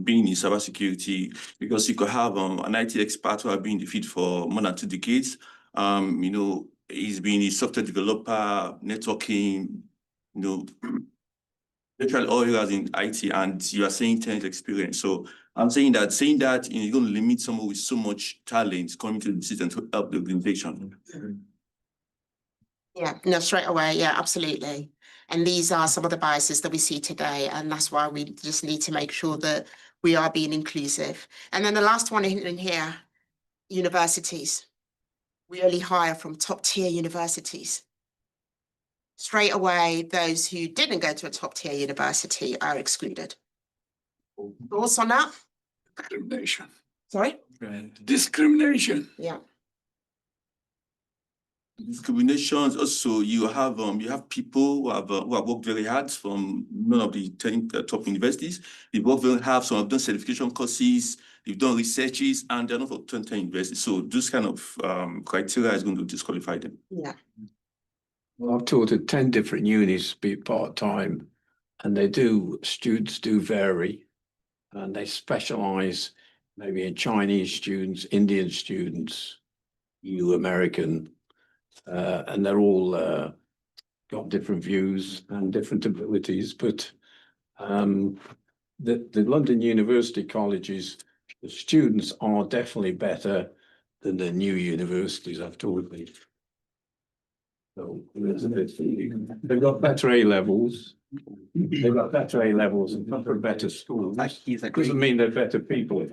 being in cybersecurity, because you could have an IT expert who have been in the field for more than 2 decades. You know, he's been a software developer, networking, you know, literally all areas in IT, and you are saying 10 years experience. So I'm saying that you know, you're going to limit someone with so much talent coming to the system to help the organization. Yeah, no, straight away. Yeah, absolutely. And these are some of the biases that we see today. And that's why we just need to make sure that we are being inclusive. And then the last one in here, universities. We only hire from top tier universities. Straight away, those who didn't go to a top tier university are excluded. Thoughts on that? Discrimination. Sorry? Discrimination. Yeah. Discriminations also, you have people who have worked very hard from none of the 10 top universities. They've worked very hard, some have done certification courses, they've done researches, and they're not for 10 universities. So this kind of criteria is going to disqualify them. Yeah. Well, I've taught at 10 different unis, be it part-time, and students do vary, and they specialize maybe in Chinese students, Indian students, American, and they're all got different views and different abilities, but the London University colleges, the students are definitely better than the new universities, I've told me. So they've got better A levels. They've got better A levels and come from better schools. Doesn't mean they're better people.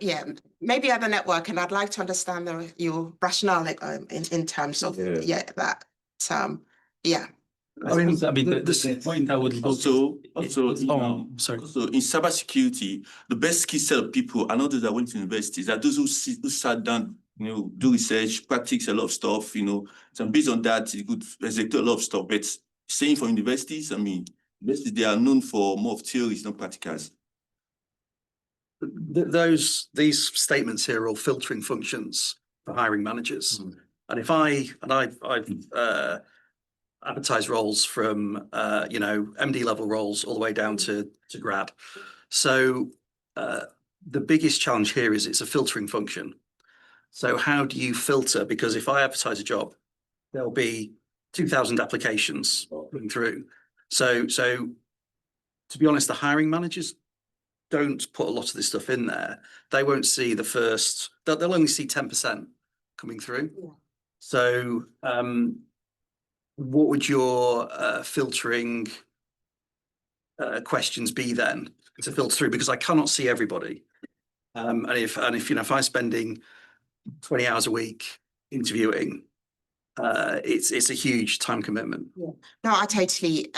Yeah, maybe at the network, and I'd like to understand your rationale in terms of that. Yeah. I mean, the point I would also, sorry. So in cybersecurity, the best skill set of people are not those that went to universities, are those who sat down, you know, do research, practice a lot of stuff, you know. So based on that, you could execute a lot of stuff. But saying for universities, I mean, basically they are known for more of theories, not practicals. These statements here are all filtering functions for hiring managers. And if I've advertised roles from MD level roles all the way down to grad. So the biggest challenge here is it's a filtering function. So how do you filter? Because if I advertise a job, there'll be 2,000 applications coming through. So to be honest, the hiring managers don't put a lot of this stuff in there. They won't see the first, they'll only see 10% coming through. Yeah. So what would your filtering questions be then to filter through? Because I cannot see everybody. And if if I'm spending 20 hours a week interviewing, it's a huge time commitment. Yeah. No, I totally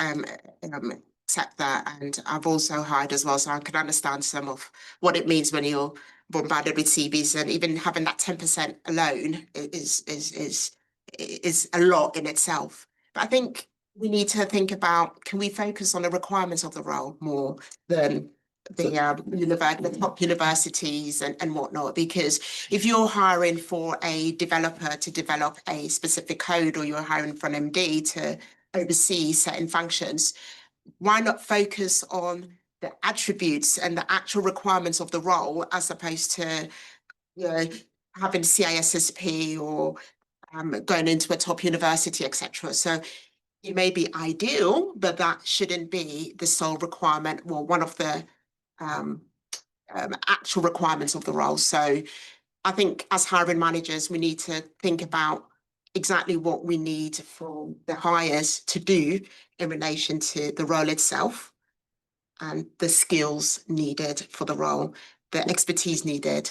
accept that, and I've also hired as well, so I can understand some of what it means when you're bombarded with CVs, and even having that 10% alone is a lot in itself. But I think we need to think about, can we focus on the requirements of the role more than the top universities and whatnot? Because if you're hiring for a developer to develop a specific code, or you're hiring for an MD to oversee certain functions, why not focus on the attributes and the actual requirements of the role, as opposed to having CISSP or going into a top university, etc. So it may be ideal, but that shouldn't be the sole requirement, or one of the actual requirements of the role. So I think as hiring managers, we need to think about exactly what we need for the hires to do in relation to the role itself, and the skills needed for the role, the expertise needed,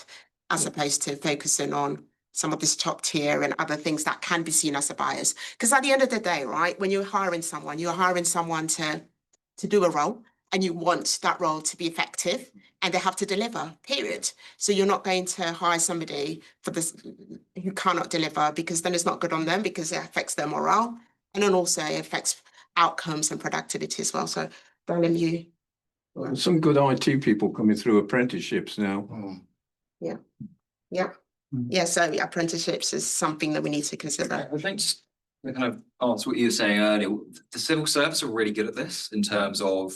as opposed to focusing on some of this top tier and other things that can be seen as a bias. Because at the end of the day, right, when you're hiring someone to do a role, and you want that role to be effective, and they have to deliver, period. So you're not going to hire somebody for this who cannot deliver, because then it's not good on them, because it affects their morale, and then also it affects outcomes and productivity as well. So Bernard, you. Some good IT people coming through apprenticeships now. Yeah. Yeah, so apprenticeships is something that we need to consider. I think just to kind of answer what you were saying earlier, the civil service are really good at this in terms of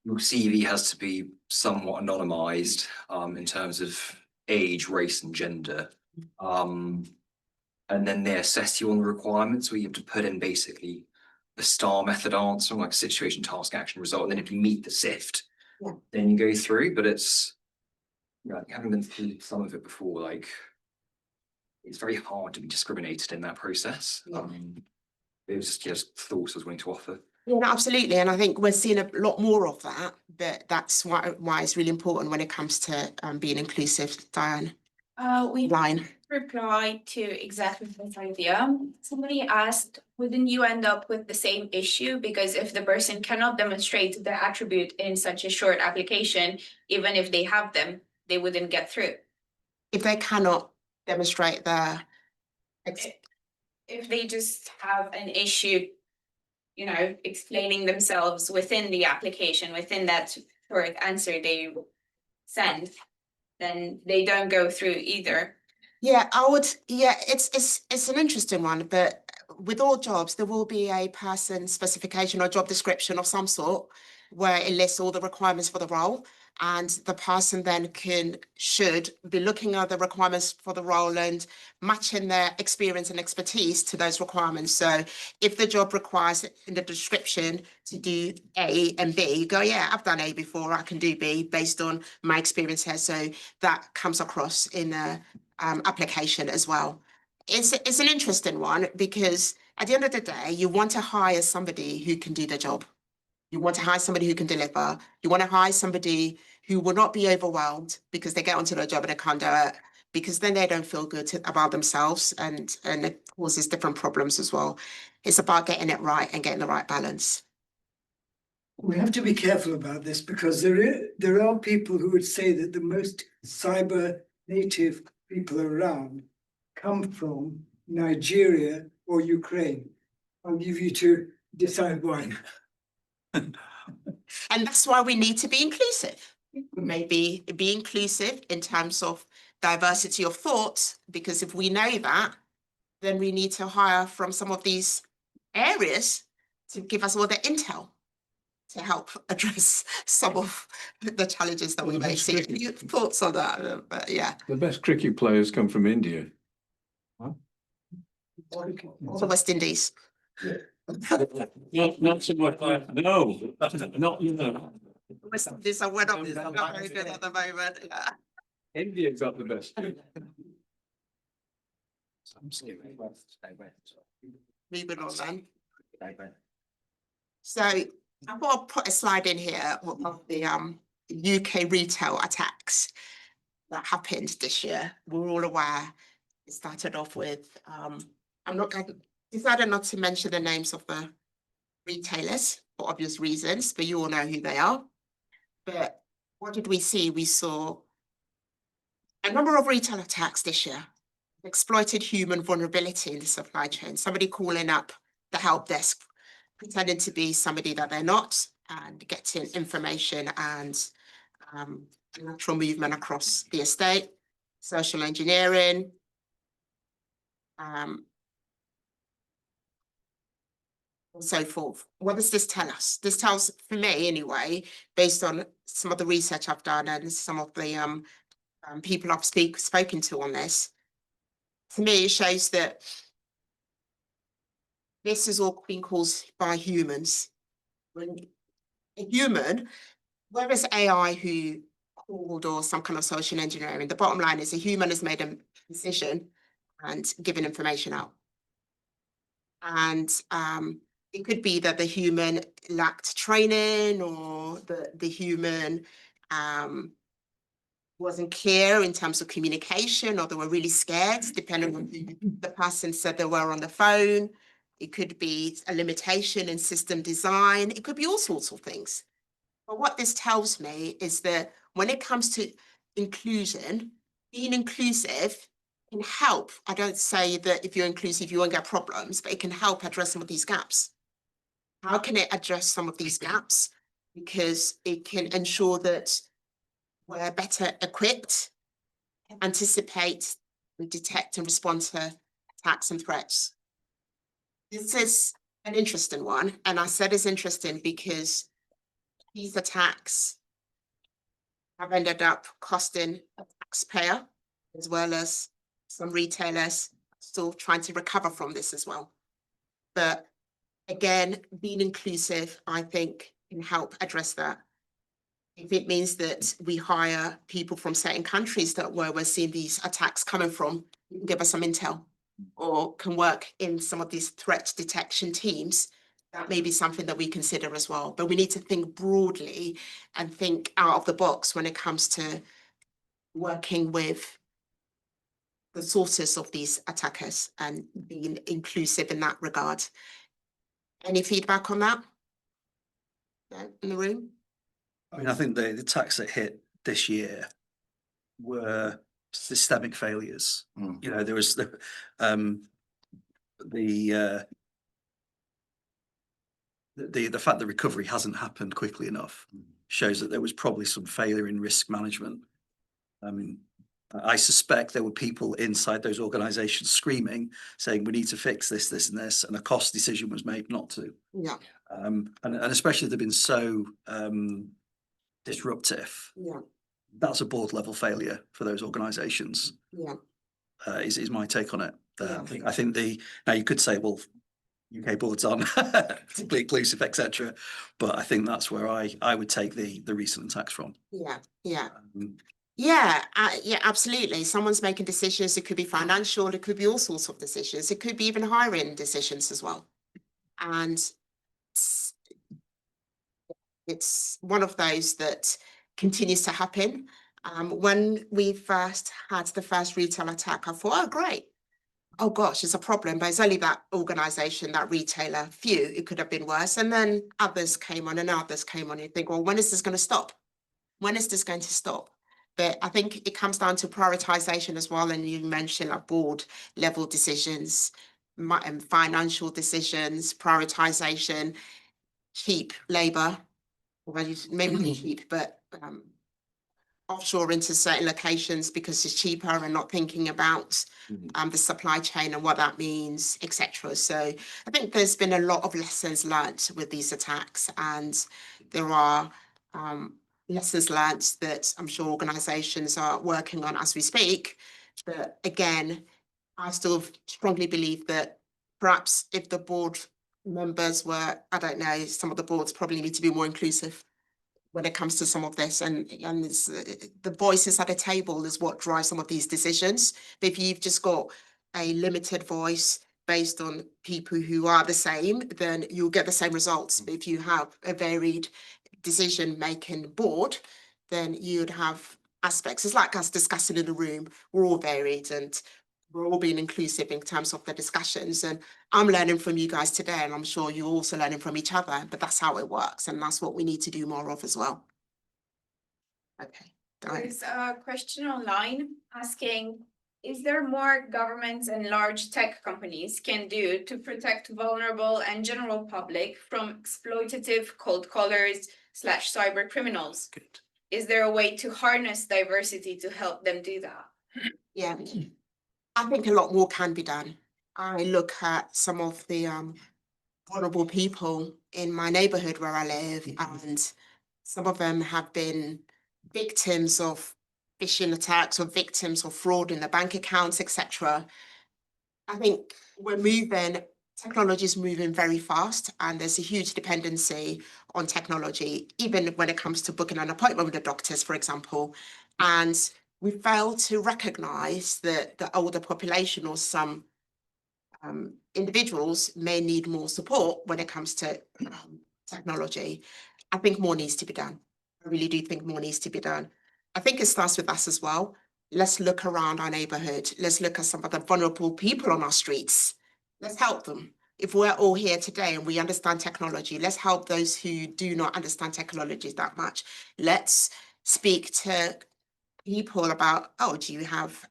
your CV has to be somewhat anonymized in terms of age, race, and gender. And then they assess you on the requirements, where you have to put in basically the STAR method answer, like situation, task, action, result. And then if you meet the SIFT, then you go through. But it's, having been through some of it before, like it's very hard to be discriminated in that process. It was just thoughts I was willing to offer. Yeah, no, absolutely. And I think we're seeing a lot more of that, but that's why it's really important when it comes to being inclusive. Diane? We Line. reply to exactly this idea. Somebody asked, wouldn't you end up with the same issue? Because if the person cannot demonstrate the attribute in such a short application, even if they have them, they wouldn't get through. If they cannot demonstrate the... If they just have an issue, explaining themselves within the application, within that short answer they send, then they don't go through either. Yeah, it's an interesting one, but with all jobs, there will be a person specification or job description of some sort where it lists all the requirements for the role, and the person then should be looking at the requirements for the role and matching their experience and expertise to those requirements. So if the job requires in the description to do A and B, you go, yeah, I've done A before, I can do B based on my experience here. So that comes across in a application as well. It's an interesting one, because at the end of the day, you want to hire somebody who can do the job. You want to hire somebody who can deliver. You want to hire somebody who will not be overwhelmed because they get onto their job and they can't do it, because then they don't feel good about themselves, and it causes different problems as well. It's about getting it right and getting the right balance. We have to be careful about this, because there are people who would say that the most cyber native people around come from Nigeria or Ukraine. I'll leave you to decide why. And that's why we need to be inclusive. Maybe be inclusive in terms of diversity of thought, because if we know that, then we need to hire from some of these areas to give us all the intel to help address some of the challenges that we Well, may that's see. tricky. Your thoughts on that? But yeah, The best cricket players come from India. or the West Indies. Not so much. No, not you know. West Indies are one of these, are not very good at the moment. Yeah. India's got the best. Moving on then. So I thought I'll put a slide in here of the UK retail attacks that happened this year. We're all aware. It started off with I'm not going to decided not to mention the names of the retailers for obvious reasons, but you all know who they are. But what did we see? We saw a number of retail attacks this year, exploited human vulnerability in the supply chain, somebody calling up the help desk, pretending to be somebody that they're not, and getting information and lateral movement across the estate, social engineering, and so forth. What does this tell us? This tells, for me anyway, based on some of the research I've done and some of the people I've spoken to on this, to me, it shows that this is all being caused by humans. When a human, whereas AI who called or some kind of social engineering, the bottom line is a human has made a decision and given information out. And it could be that the human lacked training, or the human wasn't clear in terms of communication, or they were really scared, depending on who the person said they were on the phone. It could be a limitation in system design. It could be all sorts of things. But what this tells me is that when it comes to inclusion, being inclusive can help. I don't say that if you're inclusive, you won't get problems, but it can help address some of these gaps. How can it address some of these gaps? Because it can ensure that we're better equipped, anticipate, and detect and respond to attacks and threats. This is an interesting one. And I said it's interesting because these attacks have ended up costing a taxpayer, as well as some retailers still trying to recover from this as well. But again, being inclusive, I think, can help address that. If it means that we hire people from certain countries that where we're seeing these attacks coming from, you can give us some intel, or can work in some of these threat detection teams, that may be something that we consider as well. But we need to think broadly and think out of the box when it comes to working with the sources of these attackers and being inclusive in that regard. Any feedback on that? No, in the room? I mean, I think the attacks that hit this year were systemic failures. You know, there was the fact that recovery hasn't happened quickly enough shows that there was probably some failure in risk management. I mean, I suspect there were people inside those organizations screaming, saying, we need to fix this, this, and this, and a cost decision was made not to. Yeah. And especially they've been so disruptive. Yeah. That's a board level failure for those organizations. Yeah. Is my take on it. Yeah. I think now you could say, well, UK boards aren't particularly inclusive, etc. But I think that's where I would take the recent attacks from. Yeah. Yeah. Yeah, absolutely. Someone's making decisions. It could be financial. It could be all sorts of decisions. It could be even hiring decisions as well. And it's one of those that continues to happen. When we first had the first retail attack, I thought, oh, great. Oh gosh, it's a problem, but it's only that organization, that retailer, few, it could have been worse. And then others came on and others came on. You think, well, when is this going to stop? When is this going to stop? But I think it comes down to prioritization as well. And you mentioned like board level decisions, financial decisions, prioritization, cheap labor, well, maybe not cheap, but offshore into certain locations because it's cheaper and not thinking about the supply chain and what that means, etc. So I think there's been a lot of lessons learned with these attacks, and there are lessons learned that I'm sure organizations are working on as we speak. But again, I still strongly believe that perhaps if the board members were, I don't know, some of the boards probably need to be more inclusive when it comes to some of this, and it's, the voices at the table is what drives some of these decisions. But if you've just got a limited voice based on people who are the same, then you'll get the same results. But if you have a varied decision-making board, then you'd have aspects. It's like us discussing in a room. We're all varied and we're all being inclusive in terms of the discussions. And I'm learning from you guys today, and I'm sure you're also learning from each other, but that's how it works. And that's what we need to do more of as well. Okay. There's a question online asking, is there more governments and large tech companies can do to protect vulnerable and general public from exploitative cold callers / cyber criminals? Good. Is there a way to harness diversity to help them do that? Yeah, I think a lot more can be done. I look at some of the vulnerable people in my neighborhood where I live, and some of them have been victims of phishing attacks or victims of fraud in their bank accounts, etc. I think technology is moving very fast, and there's a huge dependency on technology, even when it comes to booking an appointment with the doctors, for example. And we fail to recognize that the older population or some individuals may need more support when it comes to technology. I think more needs to be done. I really do think more needs to be done. I think it starts with us as well. Let's look around our neighborhood. Let's look at some of the vulnerable people on our streets. Let's help them. If we're all here today and we understand technology, let's help those who do not understand technology that much. Let's speak to people about, oh, do you have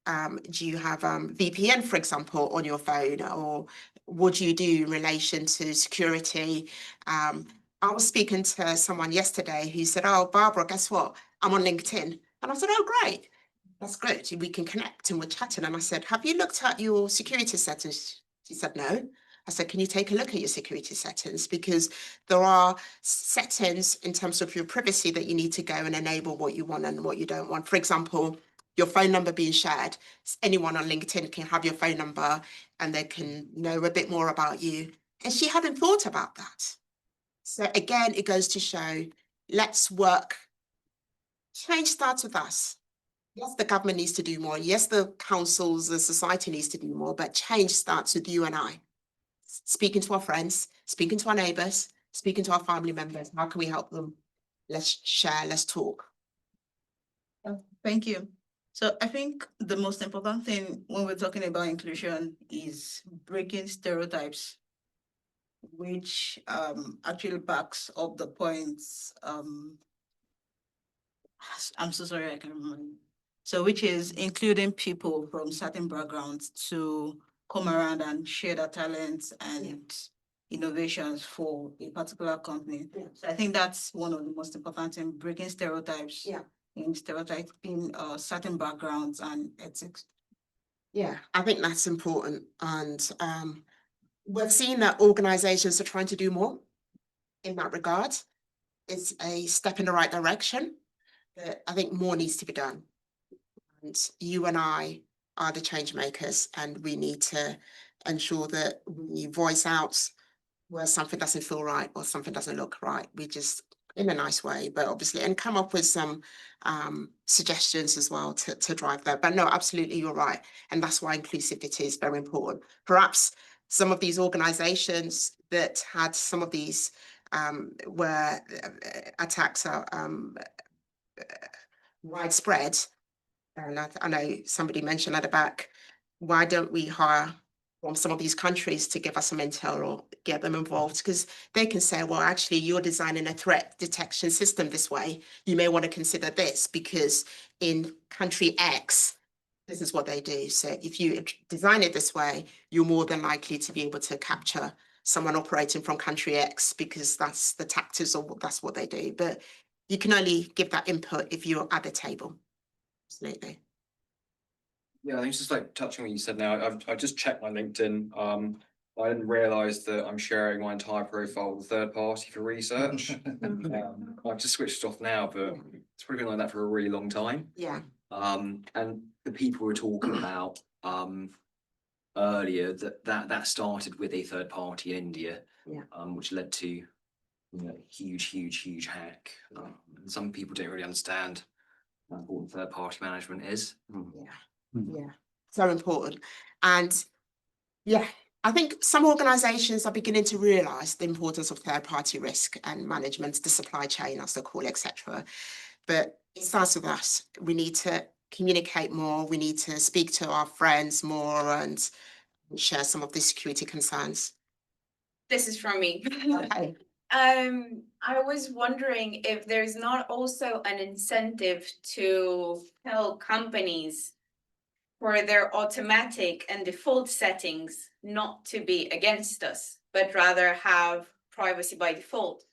VPN, for example, on your phone, or what do you do in relation to security? I was speaking to someone yesterday who said, oh, Barbara, guess what? I'm on LinkedIn. And I said, oh, great. That's great. We can connect and we're chatting. And I said, have you looked at your security settings? She said, no. I said, can you take a look at your security settings? Because there are settings in terms of your privacy that you need to go and enable what you want and what you don't want. For example, your phone number being shared. Anyone on LinkedIn can have your phone number and they can know a bit more about you. And she hadn't thought about that. So again, it goes to show, let's work. Change starts with us. Yes, the government needs to do more. Yes, the councils, the society needs to do more, but change starts with you and I. Speaking to our friends, speaking to our neighbors, speaking to our family members. How can we help them? Let's share, let's talk. Thank you. So I think the most important thing when we're talking about inclusion is breaking stereotypes, which actually backs up the points. I'm so sorry, I can't remember. So which is including people from certain backgrounds to come around and share their talents and innovations for a particular company. Yeah. So I think that's one of the most important things, breaking stereotypes. Yeah. In stereotyping certain backgrounds and ethics. Yeah, I think that's important. And we're seeing that organizations are trying to do more in that regard. It's a step in the right direction, but I think more needs to be done. And you and I are the change makers, and we need to ensure that we voice out where something doesn't feel right or something doesn't look right. We just, in a nice way, but obviously, and come up with some suggestions as well to drive that. But no, absolutely, you're right. And that's why inclusivity is very important. Perhaps some of these organizations that had some of these where attacks are widespread, and I know somebody mentioned at the back, why don't we hire from some of these countries to give us some intel or get them involved? Because they can say, well, actually, you're designing a threat detection system this way. You may want to consider this because in country X, this is what they do. So if you design it this way, you're more than likely to be able to capture someone operating from country X because that's the tactics or that's what they do. But you can only give that input if you're at the table. Absolutely. Yeah, I think it's just like touching on what you said now. I've just checked my LinkedIn. I didn't realise that I'm sharing my entire profile with a third party for research. I've just switched it off now, but it's probably been like that for a really long time. Yeah. And the people we're talking about earlier, that started with a third party in India, Yeah. Which led to huge hack. And some people don't really understand how important third party management is. Yeah, so important. And yeah, I think some organizations are beginning to realize the importance of third party risk and management, the supply chain, as they call it, etc. But it starts with us. We need to communicate more. We need to speak to our friends more and share some of the security concerns. This is from me. Okay. I was wondering if there's not also an incentive to tell companies for their automatic and default settings not to be against us, but rather have privacy by default.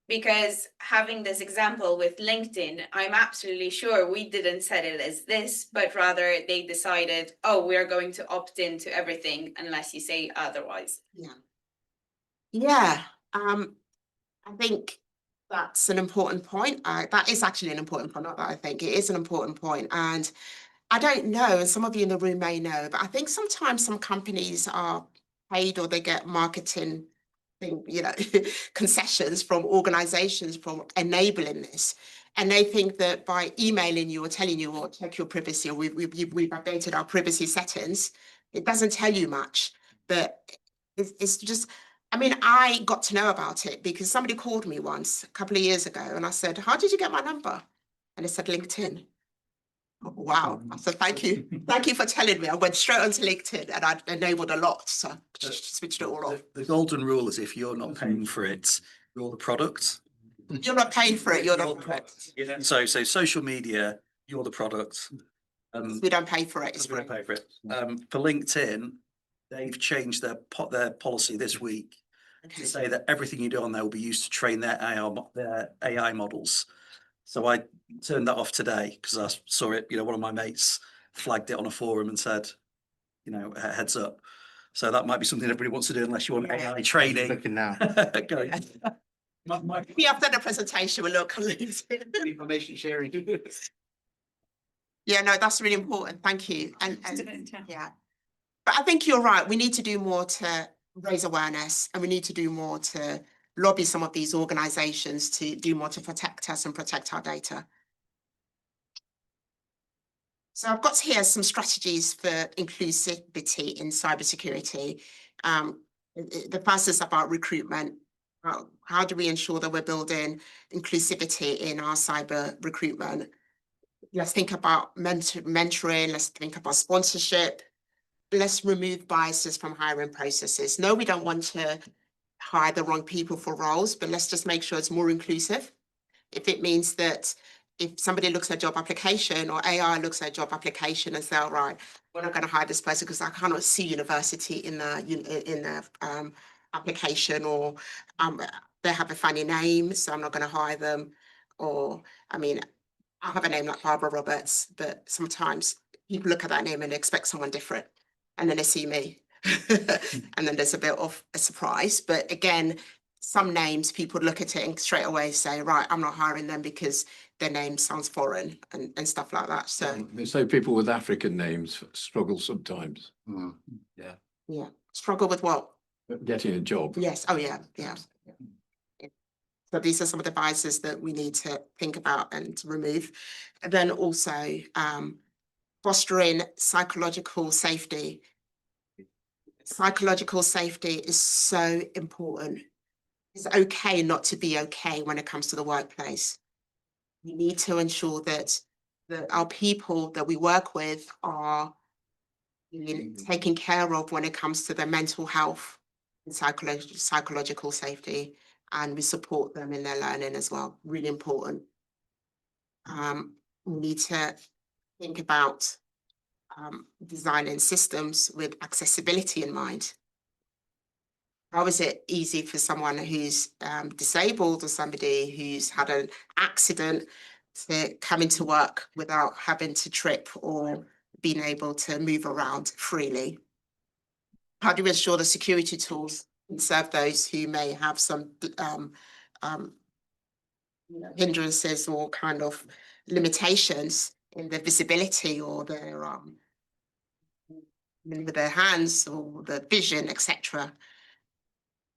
Because having this example with LinkedIn, I'm absolutely sure we didn't set it as this, but rather they decided, oh, we are going to opt into everything unless you say otherwise. Yeah, I think that's an important point. That is actually an important point, not that I think, it is an important point. And I don't know, and some of you in the room may know, but I think sometimes some companies are paid or they get marketing concessions from organizations from enabling this. And they think that by emailing you or telling you, or check your privacy, or we've updated our privacy settings, it doesn't tell you much. But it's just, I mean, I got to know about it because somebody called me once a couple of years ago and I said, how did you get my number? And they said, LinkedIn. Wow. So thank you. Thank you for telling me. I went straight onto LinkedIn and I enabled a lot. So just switched it all off. The golden rule is if you're not paying for it, you're the product. You're not paying for it, you're the product. So social media, you're the product. We don't pay for it. We don't pay for it. For LinkedIn, they've changed their policy this week to say that everything you do on there will be used to train their AI models. So I turned that off today because I saw it, one of my mates flagged it on a forum and said, heads up. So that might be something everybody wants to do unless you want AI training. Looking now. We have done a presentation with local Information sharing. Yeah, no, that's really important. Thank you. And yeah, but I think you're right. We need to do more to raise awareness and we need to do more to lobby some of these organizations to do more to protect us and protect our data. So I've got here some strategies for inclusivity in cybersecurity. The first is about recruitment. How do we ensure that we're building inclusivity in our cyber recruitment? Let's think about mentoring. Let's think about sponsorship. Let's remove biases from hiring processes. No, we don't want to hire the wrong people for roles, but let's just make sure it's more inclusive. If it means that if somebody looks at a job application or AI looks at a job application and say, all right, we're not going to hire this person because I cannot see university in the application, or they have a funny name, so I'm not going to hire them. Or, I mean, I have a name like Barbara Roberts, but sometimes people look at that name and expect someone different, and then they see me. And then there's a bit of a surprise. But again, some names people look at it and straight away say, right, I'm not hiring them because their name sounds foreign and stuff like that. So they say people with African names struggle sometimes. yeah, struggle with what? Getting a job. Yes. Oh yeah. So these are some of the biases that we need to think about and remove. And then also fostering psychological safety. Psychological safety is so important. It's okay not to be okay when it comes to the workplace. We need to ensure that our people that we work with are being taken care of when it comes to their mental health and psychological safety, and we support them in their learning as well. Really important. We need to think about designing systems with accessibility in mind. How is it easy for someone who's disabled or somebody who's had an accident to come into work without having to trip or being able to move around freely? How do we ensure the security tools can serve those who may have some hindrances or kind of limitations in their visibility or their with their hands or the vision, etc.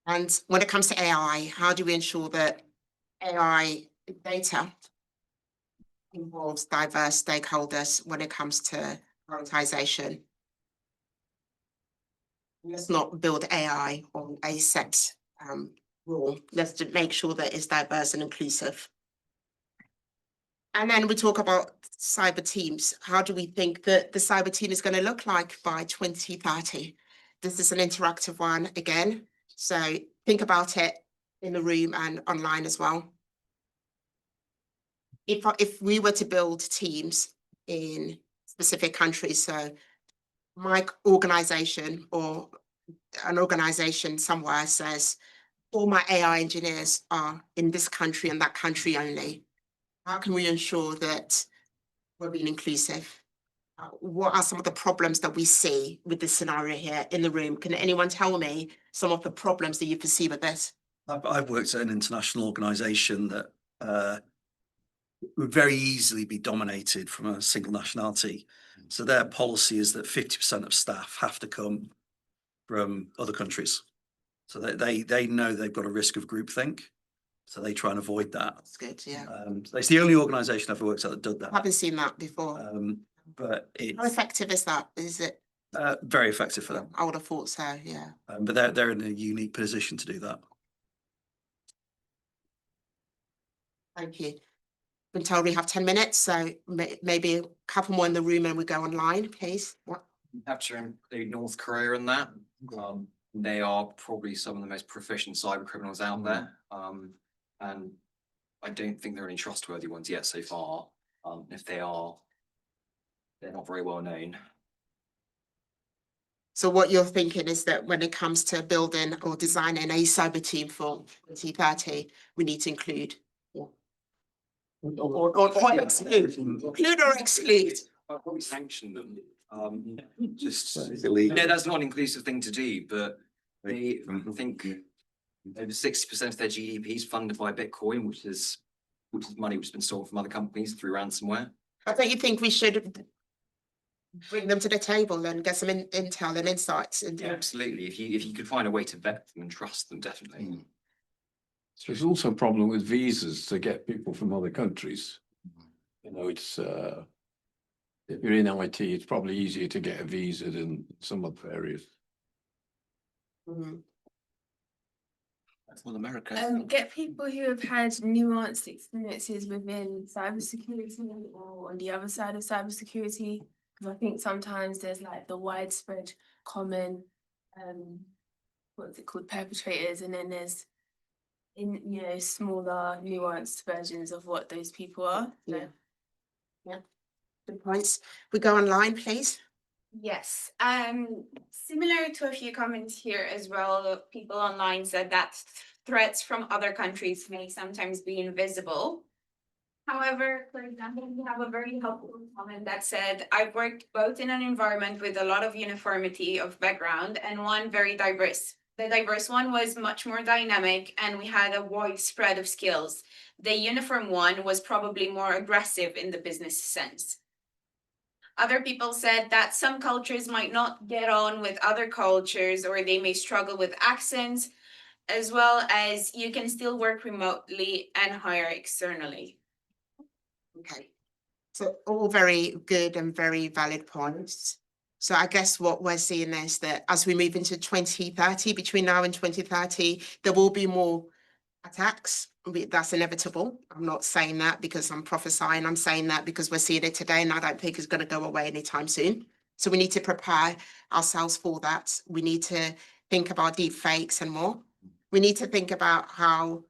And when it comes to AI, how do we ensure that AI data involves diverse stakeholders when it comes to prioritization? Let's not build AI on a set rule. Let's just make sure that it's diverse and inclusive. And then we talk about cyber teams. How do we think that the cyber team is going to look like by 2030? This is an interactive one again. So think about it in the room and online as well. If we were to build teams in specific countries, so my organization or an organization somewhere says, all my AI engineers are in this country and that country only. How can we ensure that we're being inclusive? What are some of the problems that we see with this scenario here in the room? Can anyone tell me some of the problems that you perceive with this? I've worked at an international organisation that would very easily be dominated from a single nationality. So their policy is that 50% of staff have to come from other countries. So they know they've got a risk of groupthink. So they try and avoid that. That's good, yeah. It's the only organisation I've ever worked at that did I that. haven't seen that before. But How it's effective is that? Is it? very effective for them. I would have thought so, yeah. But they're in a unique position to do that. Thank you. Been told we have 10 minutes, so maybe a couple more in the room and we go online, please. What? Have to include North Korea in that. They are probably some of the most proficient cyber criminals out there. And I don't think there are any trustworthy ones yet so far. If they are, they're not very well known. So what you're thinking is that when it comes to building or designing a cyber team for 2030, we need to include or exclude. Include or exclude. I'll probably sanction them. Just no, that's not an inclusive thing to do, but they think over 60% of their GDP is funded by Bitcoin, which is money which has been stolen from other companies through ransomware. I don't you think we should bring them to the table and get some intel and insights? Yeah, absolutely. If you could find a way to vet them and trust them, definitely. So there's also a problem with visas to get people from other countries. You know, it's if you're in IT, it's probably easier to get a visa than some other areas. That's all America. Get people who have had nuanced experiences within cybersecurity or on the other side of cybersecurity. Because I think sometimes there's like the widespread common, what's it called, perpetrators, and then there's smaller nuanced versions of what those people are. Yeah. Good points. We go online, please. Yes, similar to a few comments here as well, people online said that threats from other countries may sometimes be invisible. However, for example, we have a very helpful comment that said, I've worked both in an environment with a lot of uniformity of background and one very diverse. The diverse one was much more dynamic and we had a wide spread of skills. The uniform one was probably more aggressive in the business sense. Other people said that some cultures might not get on with other cultures or they may struggle with accents, as well as you can still work remotely and hire externally. Okay, so all very good and very valid points. So I guess what we're seeing is that as we move into 2030, between now and 2030, there will be more attacks. That's inevitable. I'm not saying that because I'm prophesying. I'm saying that because we're seeing it today and I don't think it's going to go away anytime soon. So we need to prepare ourselves for that. We need to think about deep fakes and more. We need to think about how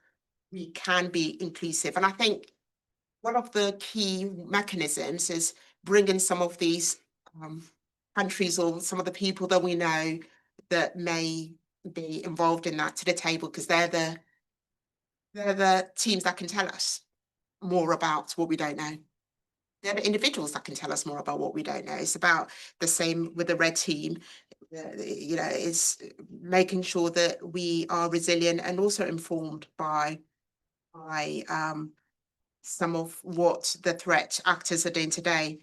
we can be inclusive. And I think one of the key mechanisms is bringing some of these countries or some of the people that we know that may be involved in that to the table, because they're the teams that can tell us more about what we don't know. They're the individuals that can tell us more about what we don't know. It's about the same with the red team. You know, it's making sure that we are resilient and also informed by some of what the threat actors are doing today.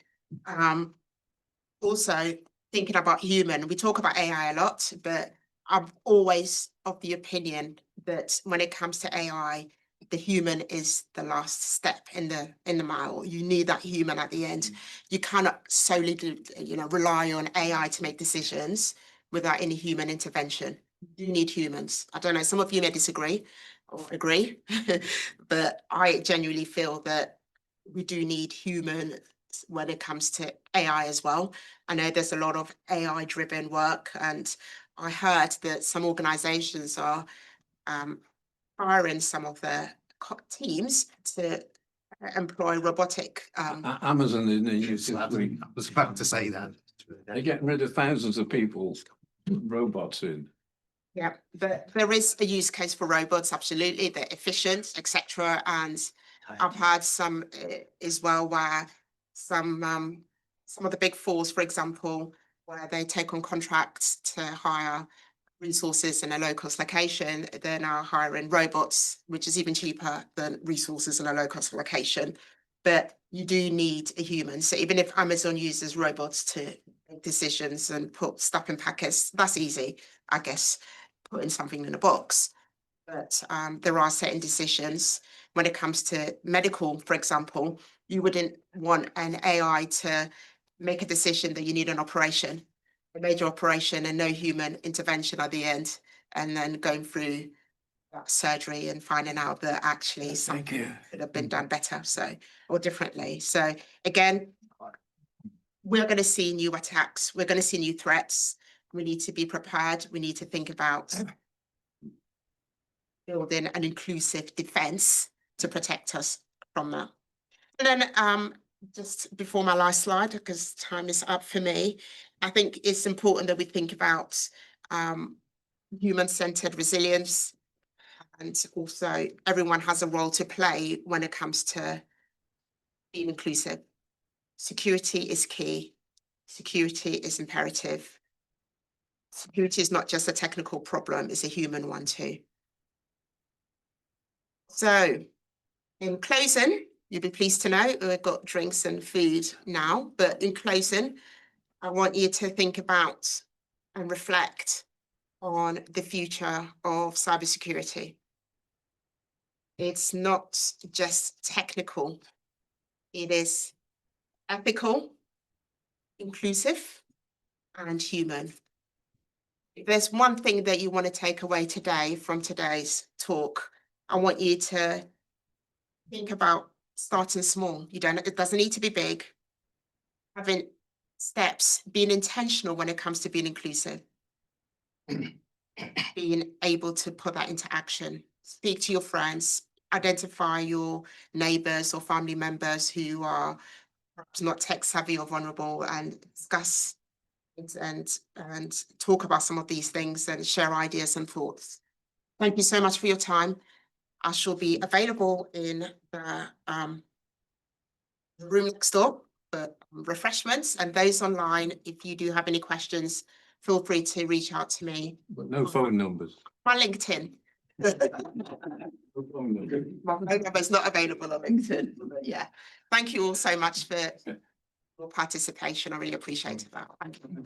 Also thinking about human, we talk about AI a lot, but I'm always of the opinion that when it comes to AI, the human is the last step in the mile. You need that human at the end. You cannot solely rely on AI to make decisions without any human intervention. You need humans. I don't know, some of you may disagree or agree, but I genuinely feel that we do need human when it comes to AI as well. I know there's a lot of AI driven work, and I heard that some organizations are hiring some of their teams to employ robotic. Amazon in the news this week. I was about to say that. They're getting rid of thousands of people, robots in. Yeah, but there is a use case for robots, absolutely. They're efficient, etc. And I've had some as well where some of the big fours, for example, where they take on contracts to hire resources in a low-cost location, they're now hiring robots, which is even cheaper than resources in a low-cost location. But you do need a human. So even if Amazon uses robots to make decisions and put stuff in packets, that's easy, I guess, putting something in a box. But there are certain decisions when it comes to medical, for example, you wouldn't want an AI to make a decision that you need an operation, a major operation, and no human intervention at the end, and then going through that surgery and finding out that actually something could have been done better, so, or differently. So again, we're going to see new attacks. We're going to see new threats. We need to be prepared. We need to think about building an inclusive defense to protect us from that. And then just before my last slide, because time is up for me, I think it's important that we think about human-centered resilience, and also everyone has a role to play when it comes to being inclusive. Security is key. Security is imperative. Security is not just a technical problem, it's a human one too. So in closing, you'll be pleased to know we've got drinks and food now, but in closing, I want you to think about and reflect on the future of cybersecurity. It's not just technical, it is ethical, inclusive, and human. If there's one thing that you want to take away today from today's talk, I want you to think about starting small. It doesn't need to be big. Having steps, being intentional when it comes to being inclusive. Being able to put that into action. Speak to your friends, identify your neighbors or family members who are perhaps not tech savvy or vulnerable, and discuss and talk about some of these things and share ideas and thoughts. Thank you so much for your time. I shall be available in the room next door for refreshments, and those online, if you do have any questions, feel free to reach out to me. But no phone numbers. My LinkedIn. No phone numbers. My phone number is not available on LinkedIn, but yeah. Thank you all so much for your participation. I really appreciate that. Thank you.